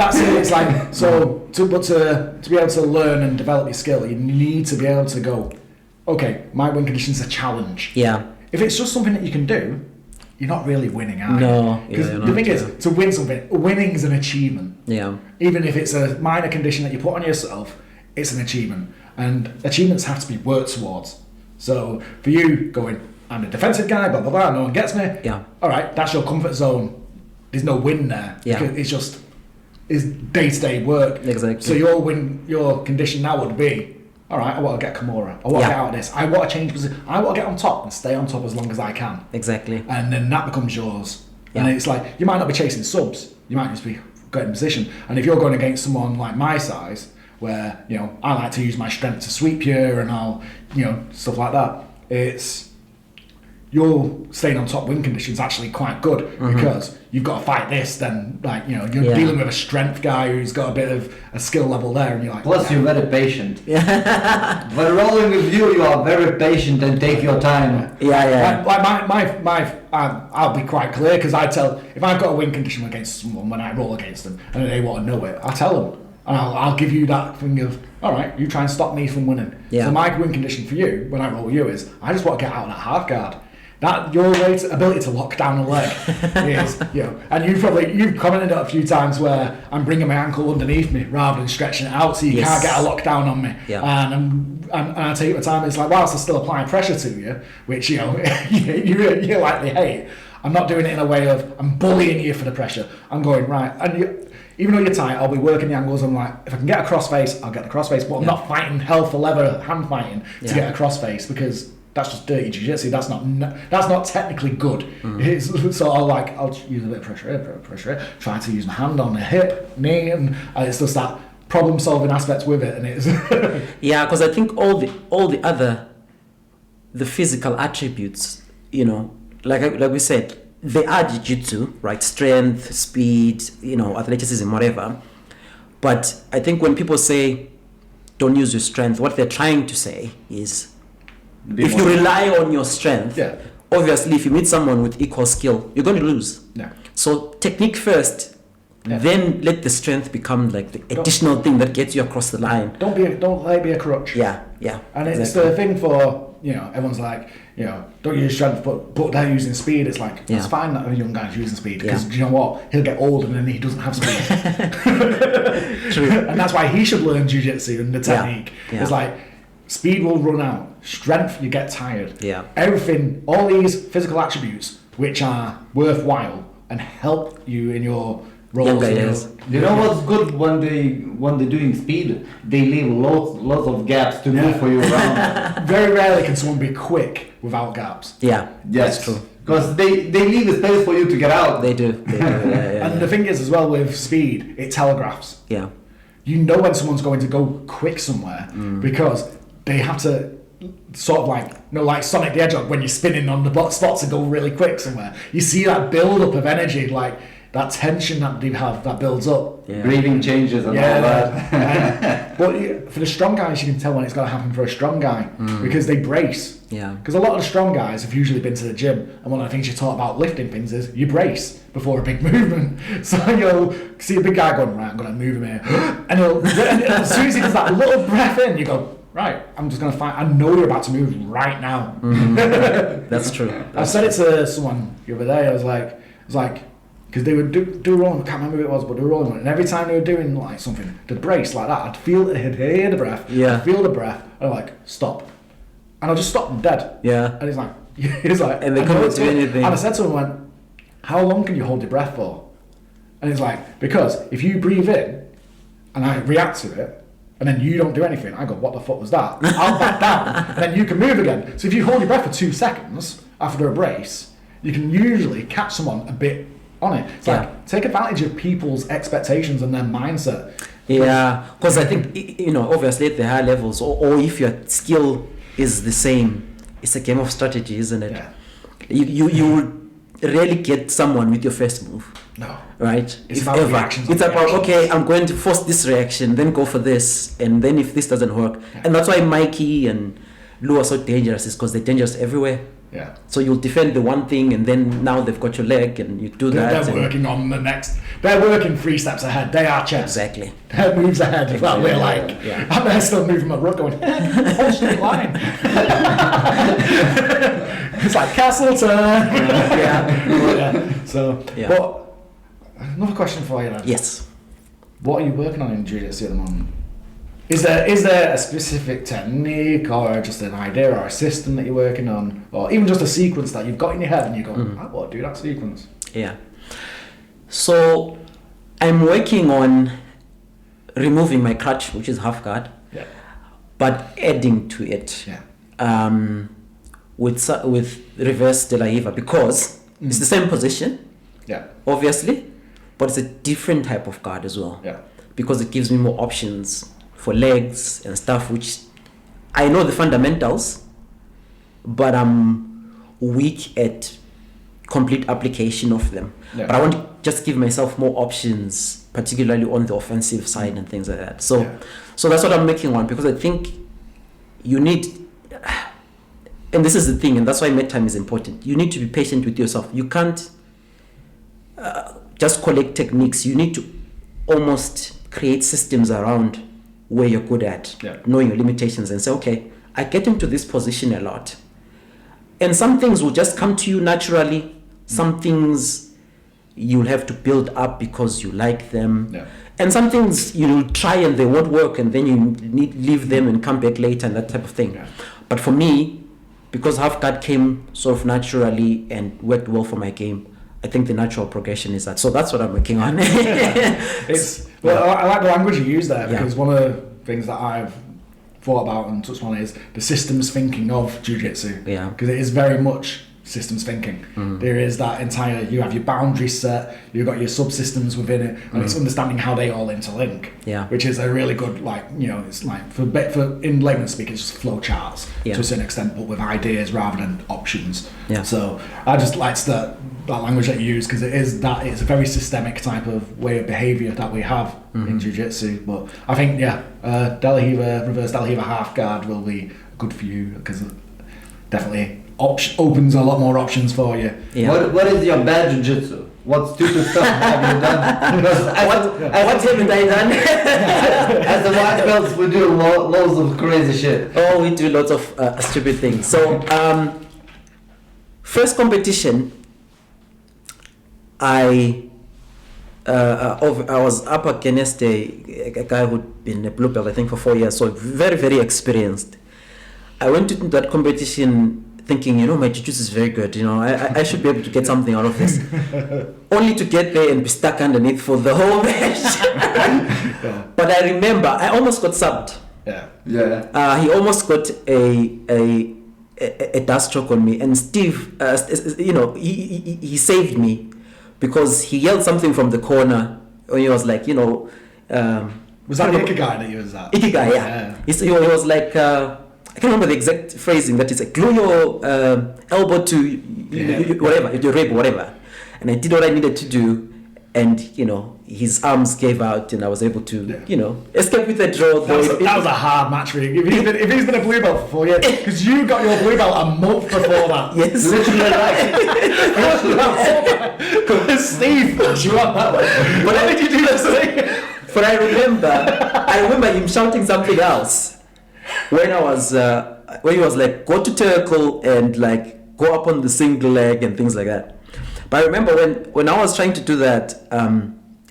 That's it. It's like, so to be able to learn and develop your skill, you need to be able to go, okay, my win condition's a challenge. Yeah. If it's just something that you can do, you're not really winning, are you? No. Because the thing is, to win something, winning's an achievement. Yeah. Even if it's a minor condition that you put on yourself, it's an achievement. And achievements have to be worked towards. So for you going, I'm a defensive guy, blah, blah, blah, no one gets me. Yeah. All right, that's your comfort zone. There's no win there. Yeah. Because it's day-to-day work. Exactly. So your condition now would be, all right, I want to get Kimura. I want to get out of this. I want to change position. I want to get on top and stay on top as long as I can. Exactly. And then that becomes yours. Yeah. And it's like, you might not be chasing subs. You might just be getting position. And if you're going against someone like my size, where, you know, I like to use my strength to sweep you and I'll, you know, stuff like that, it's, your staying on top win conditions actually quite good because you've got to fight this, then, like, you know, you're dealing with a strength guy who's got a bit of a skill level there, and you're like, plus you're very patient. When rolling with you are very patient and take your time. I'll be quite clear, because I tell, if I've got a win condition against someone, when I roll against them and they want to know it, I tell them, and I'll give you that thing of, all right, you try and stop me from winning. So my win condition for you when I roll with you is, I just want to get out of that half guard. That your ability to lock down a leg is, you know, and you've commented on it a few times where I'm bringing my ankle underneath me rather than stretching it out, so you can't get a lockdown on me. And I take my time. It's like, whilst I still applying pressure to you, which, you know, you likely hate, I'm not doing it in a way of I'm bullying you for the pressure. I'm going right, and even though you're tight, I'll be working the angles. I'm like, if I can get a crossface, I'll get the crossface, but I'm not fighting hell for leather, hand fighting to get a crossface, because that's just dirty jiu-jitsu. That's not technically good. It's sort of like, I'll use a bit of pressure here, try to use my hand on the hip, knee, and it's just that problem-solving aspect with it, and it's yeah, because I think all the other physical attributes, you know, like we said, they are jiu-jitsu, right? Strength, speed, you know, athleticism, whatever. But I think when people say don't use your strength, what they're trying to say is, if you rely on your strength, obviously if you meet someone with equal skill, you're going to lose. Yeah. So technique first, then let the strength become like the additional thing that gets you across the line. Don't let it be a crutch. Yeah. And it's the thing for, you know, everyone's like, you know, don't use strength, but they're using speed. It's like, it's fine that a young guy's using speed, because you know what? He'll get old and then he doesn't have speed. True. And that's why he should learn jiu-jitsu and the technique. It's like, speed will run out. Strength, you get tired. Yeah. Everything, all these physical attributes which are worthwhile and help you in your roles. You know what's good when they're doing speed? They leave lots of gaps to move for you around. Very rarely can someone be quick without gaps. Yes. That's true. Because they leave a space for you to get out. They do. And the thing is, as well, with speed, it telegraphs. Yeah. You know when someone's going to go quick somewhere, because they have to sort of like, you know, like Sonic the Hedgehog, when you're spinning on the spots and go really quick somewhere. You see that build up of energy, like that tension that they have, that builds up. Yeah. Breathing changes and all that. But for the strong guys, you can tell when it's going to happen for a strong guy, because they brace. Yeah. Because a lot of the strong guys have usually been to the gym, and one of the things you taught about lifting things is you brace before a big movement. So you'll see a big guy going, right, I'm going to move him here. And as soon as he does that little breath in, you go, right, I'm just going to fight. I know you're about to move right now. That's true. I said it to someone the other day. I was like, because they would do rolling, I can't remember who it was, but they were rolling, and every time they were doing like something, the brace like that, I'd hear the breath, I'd feel the breath, and I'm like, stop. And I'll just stop them dead. Yeah. And he's like, and they couldn't do anything. And I said to him, how long can you hold your breath for? And he's like, because if you breathe in, and I react to it, and then you don't do anything, I go, what the fuck was that? I'll back down, and then you can move again. So if you hold your breath for 2 seconds after a brace, you can usually catch someone a bit on it. It's like, take advantage of people's expectations and their mindset. Yeah, because I think, you know, obviously at the higher levels, or if your skill is the same, it's a game of strategy, isn't it? Yeah. You will rarely get someone with your first move. No. Right? It's if about ever. reactions. It's about, okay, I'm going to force this reaction, then go for this, and then if this doesn't work. And that's why Mikey and lure so dangerous is because they're dangerous everywhere. Yeah. So you'll defend the one thing, and then now they've got your leg, and you do that. They're working on the next. They're working 3 steps ahead. They are chess. Exactly. They're moves ahead. Exactly. Well, we're like, and they're still moving my rook, going whole straight line. It's like castle turn. So, but another question for you then. Yes. What are you working on in Jiu-Jitsu at the moment? Is there a specific technique or just an idea or a system that you're working on, or even just a sequence that you've got in your head and you go, I want to do that sequence? Yeah. So I'm working on removing my crutch, which is half guard, but adding to it with reverse de la Hiva, because it's the same position, obviously, but it's a different type of guard as well, because it gives me more options for legs and stuff, which I know the fundamentals, but I'm weak at complete application of them. But I want to just give myself more options, particularly on the offensive side and things like that. So that's what I'm making on, because I think you need, and this is the thing, and that's why med time is important. You need to be patient with yourself. You can't just collect techniques. You need to almost create systems around where you're good at, knowing your limitations, and say, okay, I get into this position a lot, and some things will just come to you naturally. Some things you'll have to build up because you like them, and some things you'll try and they won't work, and then you leave them and come back later and that type of thing. But for me, because half guard came sort of naturally and worked well for my game, I think the natural progression is that. So that's what I'm working on. I like the language you use there, because one of the things that I've thought about and touched on is the systems thinking of Jiu-Jitsu. Because it is very much systems thinking. There is that entire, you have your boundaries set, you've got your subsystems within it, and it's understanding how they all interlink. Which is a really good, it's like for in layman's speak, it's just flow charts to a certain extent, but with ideas rather than options. So I just like that language that you use, because it's a very systemic type of way of behaviour that we have in Jiu-Jitsu. But I think reverse de la Hiva half guard will be good for you, because it definitely opens a lot more options for you. What is your bad Jiu-Jitsu? What stupid stuff have you done? What haven't I done? As the white belts, we do loads of crazy shit. Oh, we do lots of stupid things. So first competition, I was up against a guy who'd been a blue belt, I think, for 4 years, so very, very experienced. I went to that competition thinking, my jiu-jitsu is very good, I should be able to get something out of this. Only to get there and be stuck underneath for the whole match. But I remember, I almost got subbed. He almost got a dust stroke on me, and Steve, he saved me, because he yelled something from the corner when he was like, was that the Ikigai that you was at? Ikigai, yeah. He was like, I can't remember the exact phrasing, that is like, glue your elbow to whatever, your rib, whatever. And I did what I needed to do, and his arms gave out, and I was able to escape with a draw. That was a hard match for you. If he's been a blue belt for 4 years, because you got your blue belt a month before that. Yes, literally right. Steve, you up that way. But how did you do this thing? But I remember him shouting something else when I was when he was like, go to Turkle and like go up on the single leg and things like that. But I remember when I was trying to do that,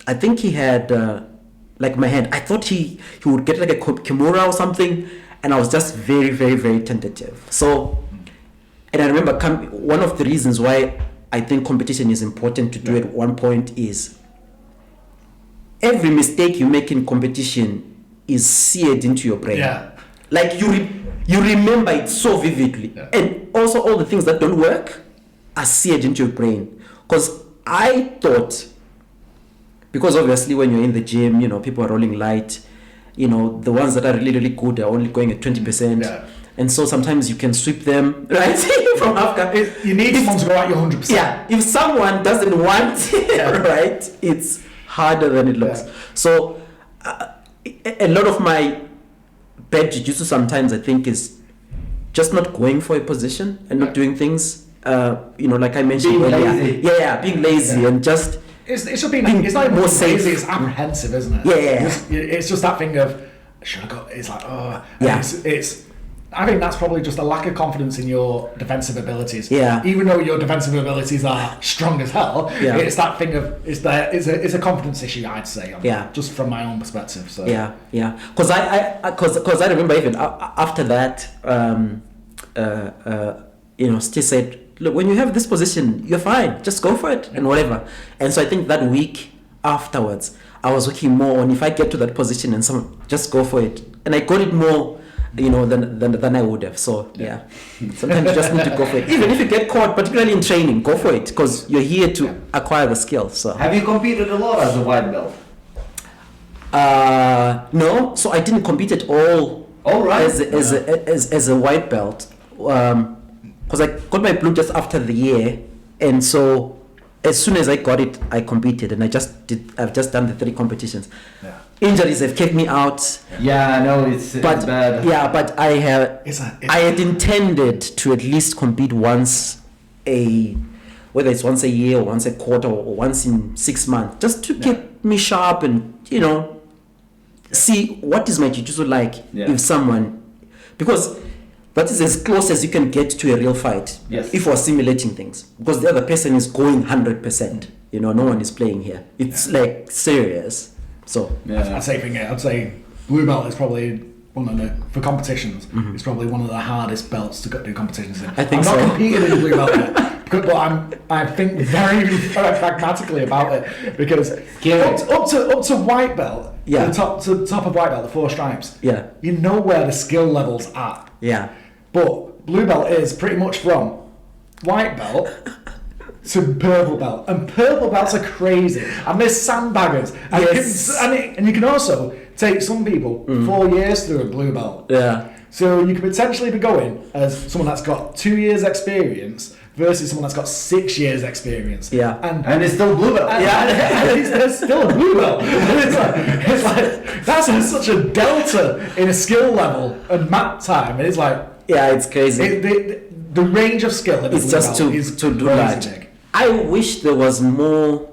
I think he had like my hand. I thought he would get like a kimura or something, and I was just very, very, very tentative. So, and I remember one of the reasons why I think competition is important to do at one point is every mistake you make in competition is seared into your brain. Like you remember it so vividly, and also all the things that don't work are seared into your brain. Because I thought, because obviously when you're in the gym, people are rolling light, the ones that are really, really good are only going at 20%. And so sometimes you can sweep them, right? From half guard. You need someone to go at you 100%. Yeah, if someone doesn't want it, right, it's harder than it looks. So a lot of my bad jiu-jitsu sometimes I think is just not going for a position and not doing things, like I mentioned Being earlier. lazy. Yeah, being lazy and just It's just being, being it's not even more lazy, safe. it's apprehensive, isn't it? Yeah. It's just that thing of, should I go? It's like, oh. Yeah. It's I think that's probably just a lack of confidence in your defensive abilities. Yeah. Even though your defensive abilities are strong as hell, Yeah. it's that thing of, it's a confidence issue, I'd say. Yeah. Just from my own perspective. So. Yeah. Because I remember even after that, Steve said, look, when you have this position, you're fine. Just go for it and whatever. And so I think that week afterwards, I was working more on if I get to that position and someone just go for it. And I got it more, than I would have. So yeah, sometimes you just need to go for it. Even if you get caught, particularly in training, go for it because you're here to acquire the skill. So Have you competed a lot as a white belt? No, so I didn't compete at all. All right. As a white belt, because I got my blue just after the year, and so as soon as I got it, I competed, and I've just done the 3 competitions. Yeah. Injuries have kept me out. Yeah, I know it's bad. Yeah, but I had intended to at least compete once whether it's once a year or once a quarter or once in 6 months, just to keep me sharp and see what is my jiu-jitsu like if someone, because that is as close as you can get to a real fight. Yes. If we're simulating things, because the other person is going 100%. No one is playing here. It's like serious. So I'd say blue belt is probably one of for competitions. It's probably one of the hardest belts to do competitions in. I think I'm not so. competing in blue belt yet, but I think very pragmatically about it because up to white belt, to the top of white belt, the 4 stripes. Yeah. You know where the skill level's at. Yeah. But blue belt is pretty much from white belt to purple belt, and purple belts are crazy, and there's sandbaggers, and you can also take some people 4 years through a blue belt. Yeah. So you could potentially be going as someone that's got 2 years experience versus someone that's got 6 years experience. Yeah. And it's still blue belt. And there's still a blue belt. It's like that's such a delta in a skill level and mat time. It's like it's crazy. The range of skill in a It's blue just belt to is do crazy that. big. I wish there was more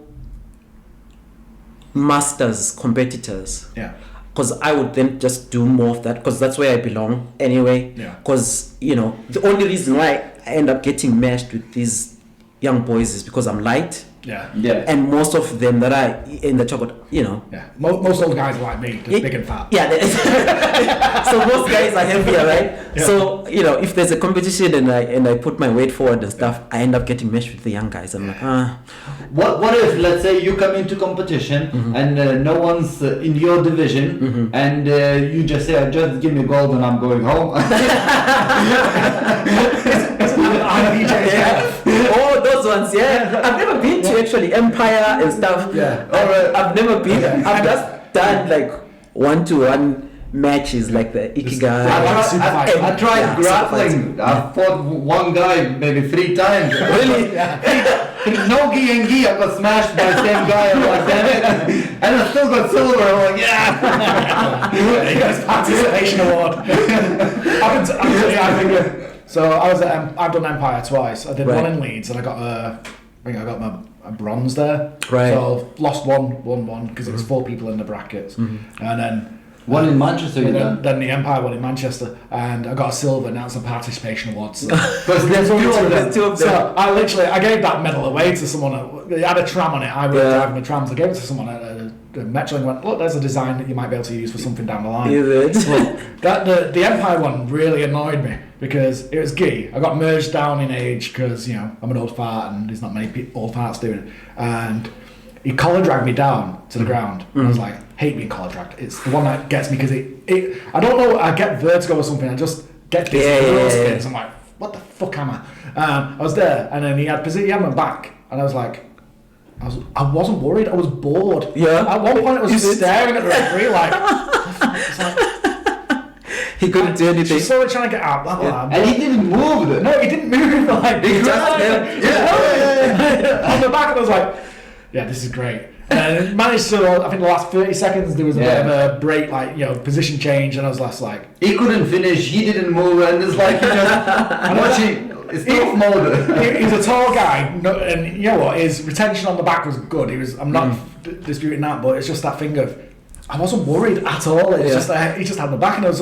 masters competitors. Yeah. Because I would then just do more of that, because that's where I belong anyway. Yeah. Because the only reason why I end up getting matched with these young boys is because I'm light. Yeah. And most of them that are in the chocolate, Yeah. Most old guys are like me, just big and fat. Yeah. So most guys are heavier, right? Yeah. So if there's a competition and I put my weight forward and stuff, I end up getting matched with the young guys. I'm like, What if, let's say, you come into competition and no one's in your division and you just say, just give me gold and I'm going home? Oh, those ones, yeah. I've never been to actually Empire and stuff. Yeah. I've never been. I've just done like 1-to-1 matches like the Ikigai. I tried grappling. I fought one guy maybe 3 times. Really? No gi and gi. I got smashed by the same guy. I'm like, damn it. And I still got silver. I'm like, yeah. He got his participation award. So I've done Empire twice. I did one in Leeds, and I think I got a bronze there. Right. So lost one because it was 4 people in the brackets, and then one in Manchester. Then the Empire one in Manchester, and I got a silver. And that's a participation award. So. Because there's 2 of them. So I gave that medal away to someone. It had a tram on it. I was driving the trams. I gave it to someone at Metro and went, look, there's a design that you might be able to use for something down the line. The Empire one really annoyed me because it was gi. I got merged down in age because I'm an old fart and there's not many old farts doing it. And he collar dragged me down to the ground. I was like, hate being collar dragged. It's the one that gets me because I don't know, I get vertigo or something. I just get this spins. I'm like, what the fuck am I? I was there, and then he had my back, and I was like, I wasn't worried. I was bored. Yeah. At one point, I was just staring at the referee like, he couldn't do anything. She's slowly trying to get out. Blah, blah, blah. And he didn't move. No, he didn't move. Like, He grabbed him. on the back, and I was like, yeah, this is great. And managed to, I think the last 30 seconds there was a bit of a break, like, you know, position change, and I was last like... He couldn't finish, he didn't move, and it's like, it's tough mode. He's a tall guy, and you know what, his retention on the back was good. I'm not disputing that, but it's just that thing of, I wasn't worried at all. It's just that he just had the back, and I was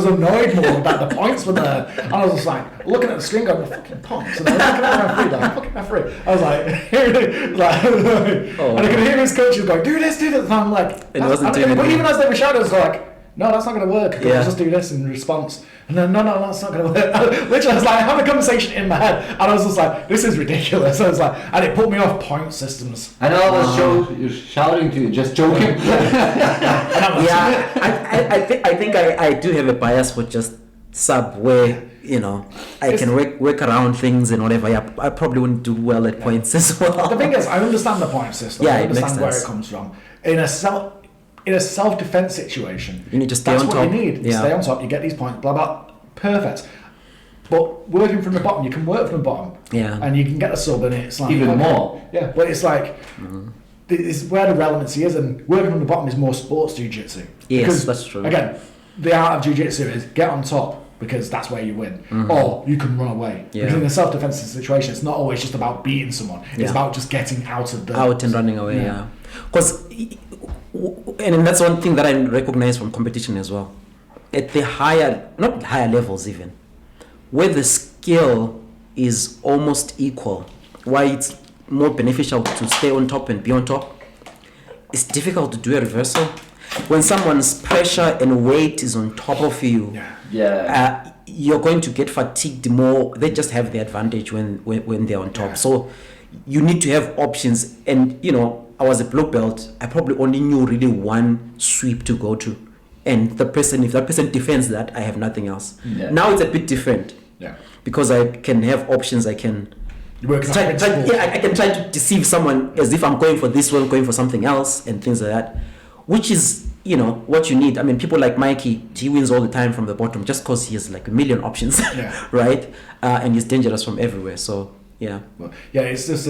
annoyed more that the points were there. And I was just like looking at the screen, going, the fucking points. And I was looking at the referee, like, fucking referee. I was like, and I could hear his coaches going, do this. And I'm like, it wasn't doing but it. even as they were shouting, I was like, no, that's not going to work. I'll just do this in response. And then, no, that's not going to work. Literally, I was like, having a conversation in my head, and I was just like, this is ridiculous. I was like, and it put me off point systems. I know I was shouting to you, just joking. I do have a bias for just sub where, you know, I can work around things and whatever. Yeah, I probably wouldn't do well at points as well. The thing is, I understand the point system. Yeah, I understand it where makes it comes from. In a self-defense situation, you need to stay that's on what top. you need. You stay on top, you get these points, blah, blah. Perfect. But working from the bottom, you can work from the bottom. Yeah. And you can get a sub, and it's like... Even more. Yeah, but it's like... It's where the relevancy is, and working from the bottom is more sports jiu-jitsu. Yes, because, that's true. Again, the art of jiu-jitsu is get on top, because that's where you win. Or you can run away. Yeah. Because in a self-defense situation, it's not always just about beating someone. It's about just getting out of the... Out and running away, yeah. Because... And that's one thing that I recognize from competition as well. At the not higher levels even, where the skill is almost equal, why it's more beneficial to stay on top and be on top, it's difficult to do a reversal. When someone's pressure and weight is on top of you, you're going to get fatigued more. They just have the advantage when they're on top. Yeah. So you need to have options. And, you know, I was a blue belt. I probably only knew really one sweep to go to, and if that person defends that, I have nothing else. Yeah. Now it's a bit different, because I can have options. I can I can try to deceive someone as if I'm going for this one, going for something else, and things like that, which is, you know, what you need. I mean, people like Mikey, he wins all the time from the bottom just because he has like a million options, right? And he's dangerous from everywhere. So it's just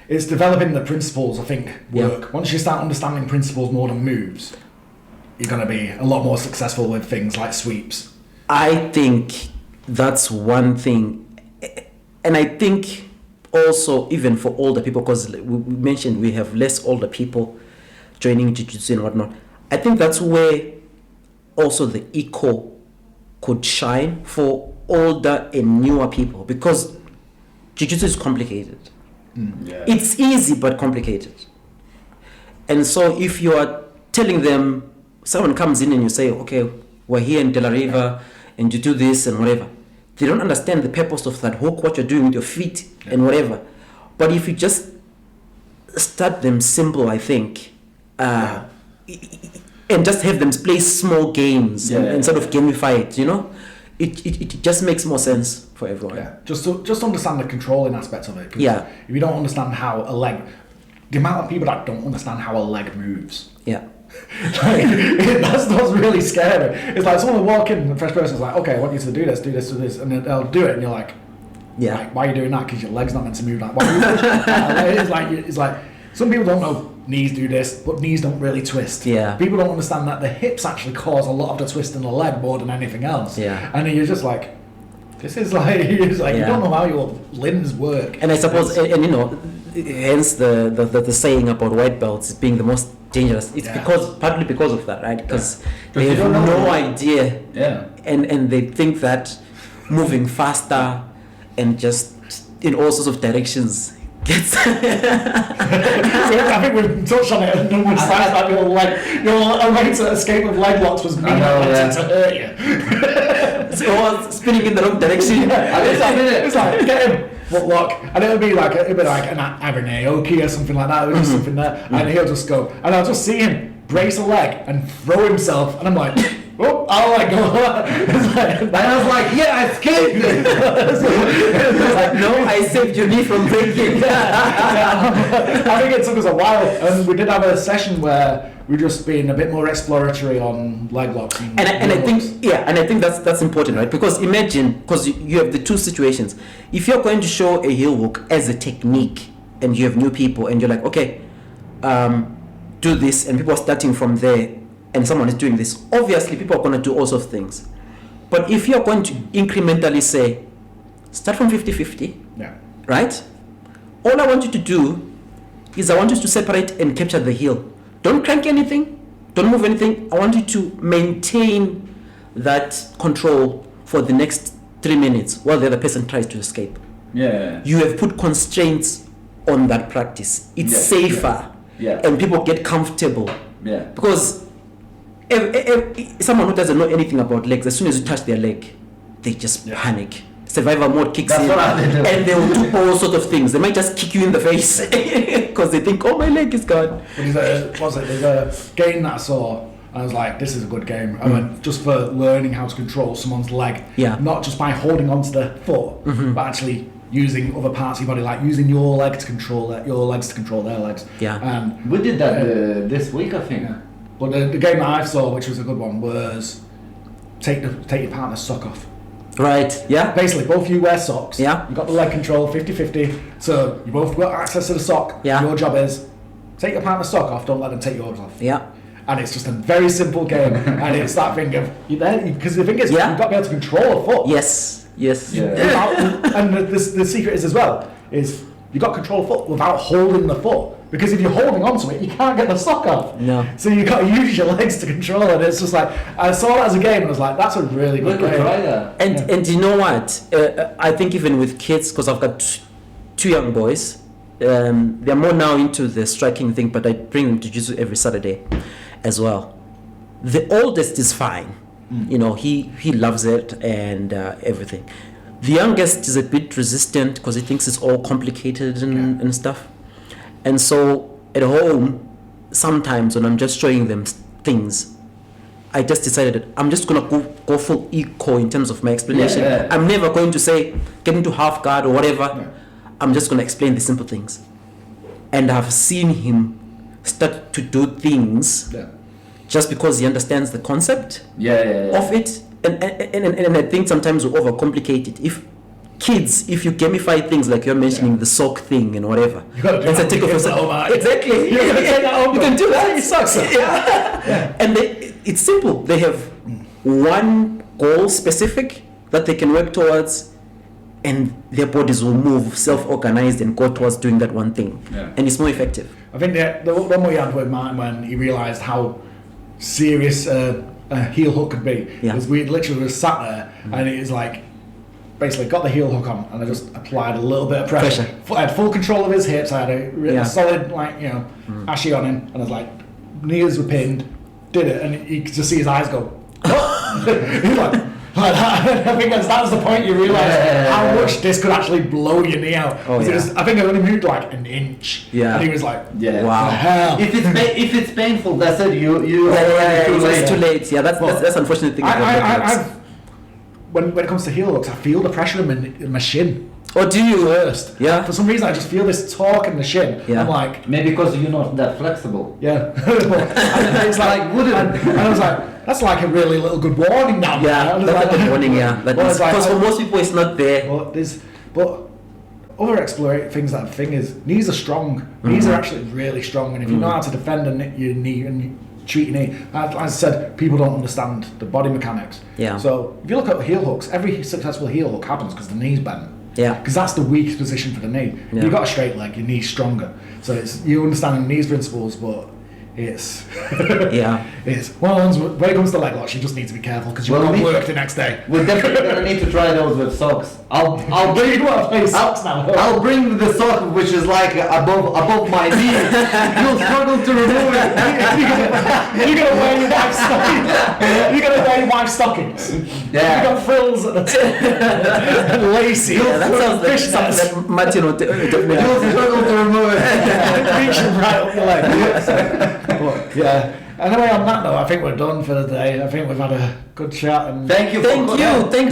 it's developing the principles, I think, work. Once you start understanding principles more than moves, you're going to be a lot more successful with things like sweeps. I think that's one thing. And I think also, even for older people, because we mentioned we have less older people joining Jiu-Jitsu and whatnot, I think that's where also the eco could shine for older and newer people, because Jiu-Jitsu is complicated. It's easy but complicated. And so if you are telling them, someone comes in and you say, okay, we're here in De La Riva and you do this and whatever, they don't understand the purpose of that hook, what you're doing with your feet and whatever. But if you just start them simple, I think, and just have them play small games and sort of gamify it, you know, it just makes more sense for everyone. Yeah, just understand the controlling aspect of it. Yeah. If you don't understand how a leg, the amount of people that don't understand how a leg moves. Yeah. That's really scary. It's like someone will walk in and the fresh person's like, okay, I want you to do this, and then they'll do it, and you're like, like, why are you doing that? Because your leg's not meant to move. Like, why are you it's like some people don't know knees do this, but knees don't really twist. Yeah. People don't understand that the hips actually cause a lot of the twist in the leg more than anything else. Yeah. And then you're just like, this is like, you don't know how your limbs work. And I suppose, and you know, hence the saying about white belts being the most dangerous. It's partly because of that, right? Because they have no idea. Yeah. And they think that moving faster and just in all sorts of directions gets. So I think we've touched on it numerous times. Like your way to escape with leg locks was me wanting to hurt you. So spinning in the wrong direction. It's like get him. Footlock, and it'll be like either an Aoki or something like that. There's just something there, and he'll just go, and I'll just see him brace a leg and throw himself, and I'm like, oh, I'll let go. And I was like, yeah, I escaped. It's like, no, I saved your knee from breaking. I think it took us a while, and we did have a session where we're just being a bit more exploratory on leg locks. And I think that's important, right? Because imagine, because you have the two situations. If you're going to show a heel hook as a technique, and you have new people, and you're like, okay, do this, and people are starting from there, and someone is doing this, obviously people are going to do all sorts of things. But if you're going to incrementally say, start from 50-50, right? All I want you to do is I want you to separate and capture the heel. Don't crank anything, don't move anything. I want you to maintain that control for the next 3 minutes while the other person tries to escape. Yeah. You have put constraints on that practice. It's safer, and people get comfortable. Yeah. Because if someone who doesn't know anything about legs, as soon as you touch their leg, they just panic. Survival mode kicks in, and they will do all sorts of things. They might just kick you in the face because they think, "Oh, my leg is gone." There's a game that I saw. I was like, this is a good game. I went just for learning how to control someone's leg. Yeah. Not just by holding onto the foot, but actually using other parts of your body, like using your leg to control your legs to control their legs. Yeah. We did that this week, I think. Yeah. But the game that I saw, which was a good one, was take your partner's sock off. Right. Yeah. Basically, both of you wear socks. Yeah. You got the leg control 50-50, so you both got access to the sock. Yeah. Your job is take your partner's sock off. Don't let them take yours off. Yeah. And it's just a very simple game, and it's that thing of you there because the thing is you've got to be able to control a foot. Yes. And the secret is as well is you got to control a foot without holding the foot, because if you're holding onto it, you can't get the sock off. No. So you got to use your legs to control it. It's just like I saw that as a game, and I was like, that's a really good game. Try that. And you know what? I think even with kids, because I've got two young boys, they're more now into the striking thing, but I bring them to Jiu-Jitsu every Saturday as well. The oldest is fine. You know, he loves it and everything. The youngest is a bit resistant because he thinks it's all complicated and stuff. And so at home, sometimes when I'm just showing them things, I just decided that I'm just going to go full eco in terms of my explanation. I'm never going to say, get into half guard or whatever. I'm just going to explain the simple things. And I've seen him start to do things just because he understands the concept of it. And I think sometimes we overcomplicate it. If you gamify things like you're mentioning the sock thing and whatever, you got to do that. Take off exactly. You're going to take that home. You can do that. It sucks. And it's simple. They have one goal specific that they can work towards, and their bodies will move self-organized and go towards doing that one thing. And it's more effective. I think the one we had with Martyn when he realised how serious a heel hook could be was we literally was sat there and it was like basically got the heel hook on and I just applied a little bit of pressure. I had full control of his hips. I had a solid ashy on him, and I was like, knees were pinned, did it, and you could just see his eyes go. He's like I think that was the point you realise how much this could actually blow your knee out. I think it only moved like an inch. And he was like, wow. Hell. If it's painful, that's it. It's too late. Yeah, that's unfortunate thing. When it comes to heel hooks, I feel the pressure in my shin. Oh, do you? First. Yeah. For some reason, I just feel this torque in the shin. I'm like, maybe because you're not that flexible. It's like wooden. And I was like, that's like a really little good warning now. That's like a good warning. Because for most people, it's not there. But other exploring things that thing is knees are strong. Knees are actually really strong, and if you know how to defend your knee and you treat your knee, as I said, people don't understand the body mechanics. So if you look at heel hooks, every successful heel hook happens because the knee's bent. Because that's the weakest position for the knee. If you've got a straight leg, your knee's stronger. So you understand knees principles, but it's it's one of the ones when it comes to leg locks, you just need to be careful because you'll not work the next day. We're definitely gonna need to try those with socks. I'll bring I'll bring the sock which is like above my knee. You'll struggle to remove it. You're gonna wear your wife's stockings. You're gonna wear your wife's stockings. You've got frills at the tip and lacy. That sounds like something that Martyn would definitely. You'll struggle to remove it. Reaching right up your leg. But, anyway, on that note, I think we're done for the day. I think we've had a good chat. And thank you for inviting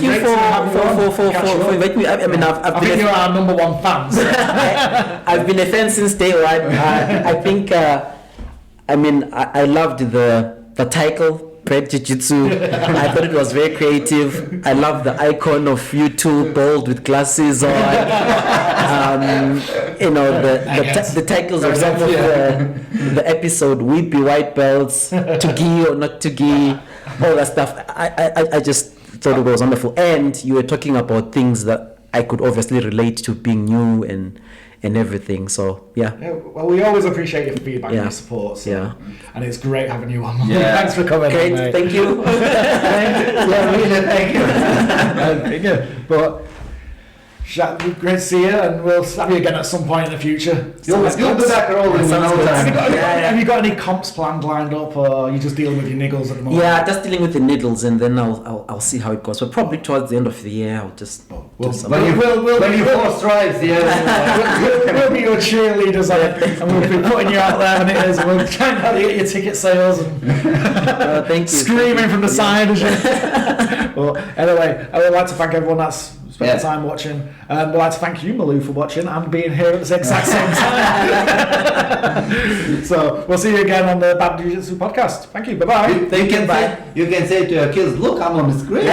me. I mean, I think you're our number one fans. I've been a fan since day one. I think. I loved the title Bread Jiu-Jitsu. I thought it was very creative. I love the icon of you two bald with glasses on. The titles of some of the episode, we'd be white belts, to gi or not to gi, all that stuff. I just thought it was wonderful. And you were talking about things that I could obviously relate to, being new and everything. So yeah. Well, we always appreciate your feedback and your support. So. And it's great having you on. Thanks for coming. Great, on, mate. thank you. Thank you. But great to see you, and we'll have you again at some point in the future. You'll be back rolling in no time. Have you got any comps planned lined up, or are you just dealing with your niggles at the moment? Yeah, just dealing with the needles, and then I'll see how it goes. But probably towards the end of the year, I'll just do something. When you four stripes, we'll be your cheerleaders, and we'll be putting you out there when it is. We'll try and help you get your ticket sales and thank you. Screaming from the side. Well, anyway, I would like to thank everyone that's spent the time watching. We'd like to thank you, Malou, for watching and being here at the exact same time. So we'll see you again on the Bad Jiu-Jitsu podcast. Thank you. Bye-bye. You can say to your kids, look, I'm on the screen. I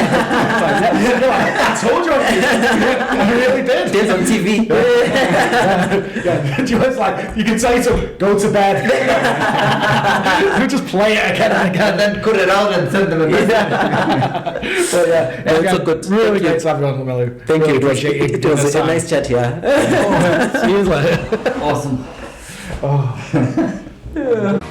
told you I really did. It's on TV. It's like, you can say to them, go to bed. You just play it again and again. And then cut it out and send them a message. But it's so good. Really great to have you on, Malou. Thank you. Appreciate you. It was a nice chat here. See you later. Awesome. Oh.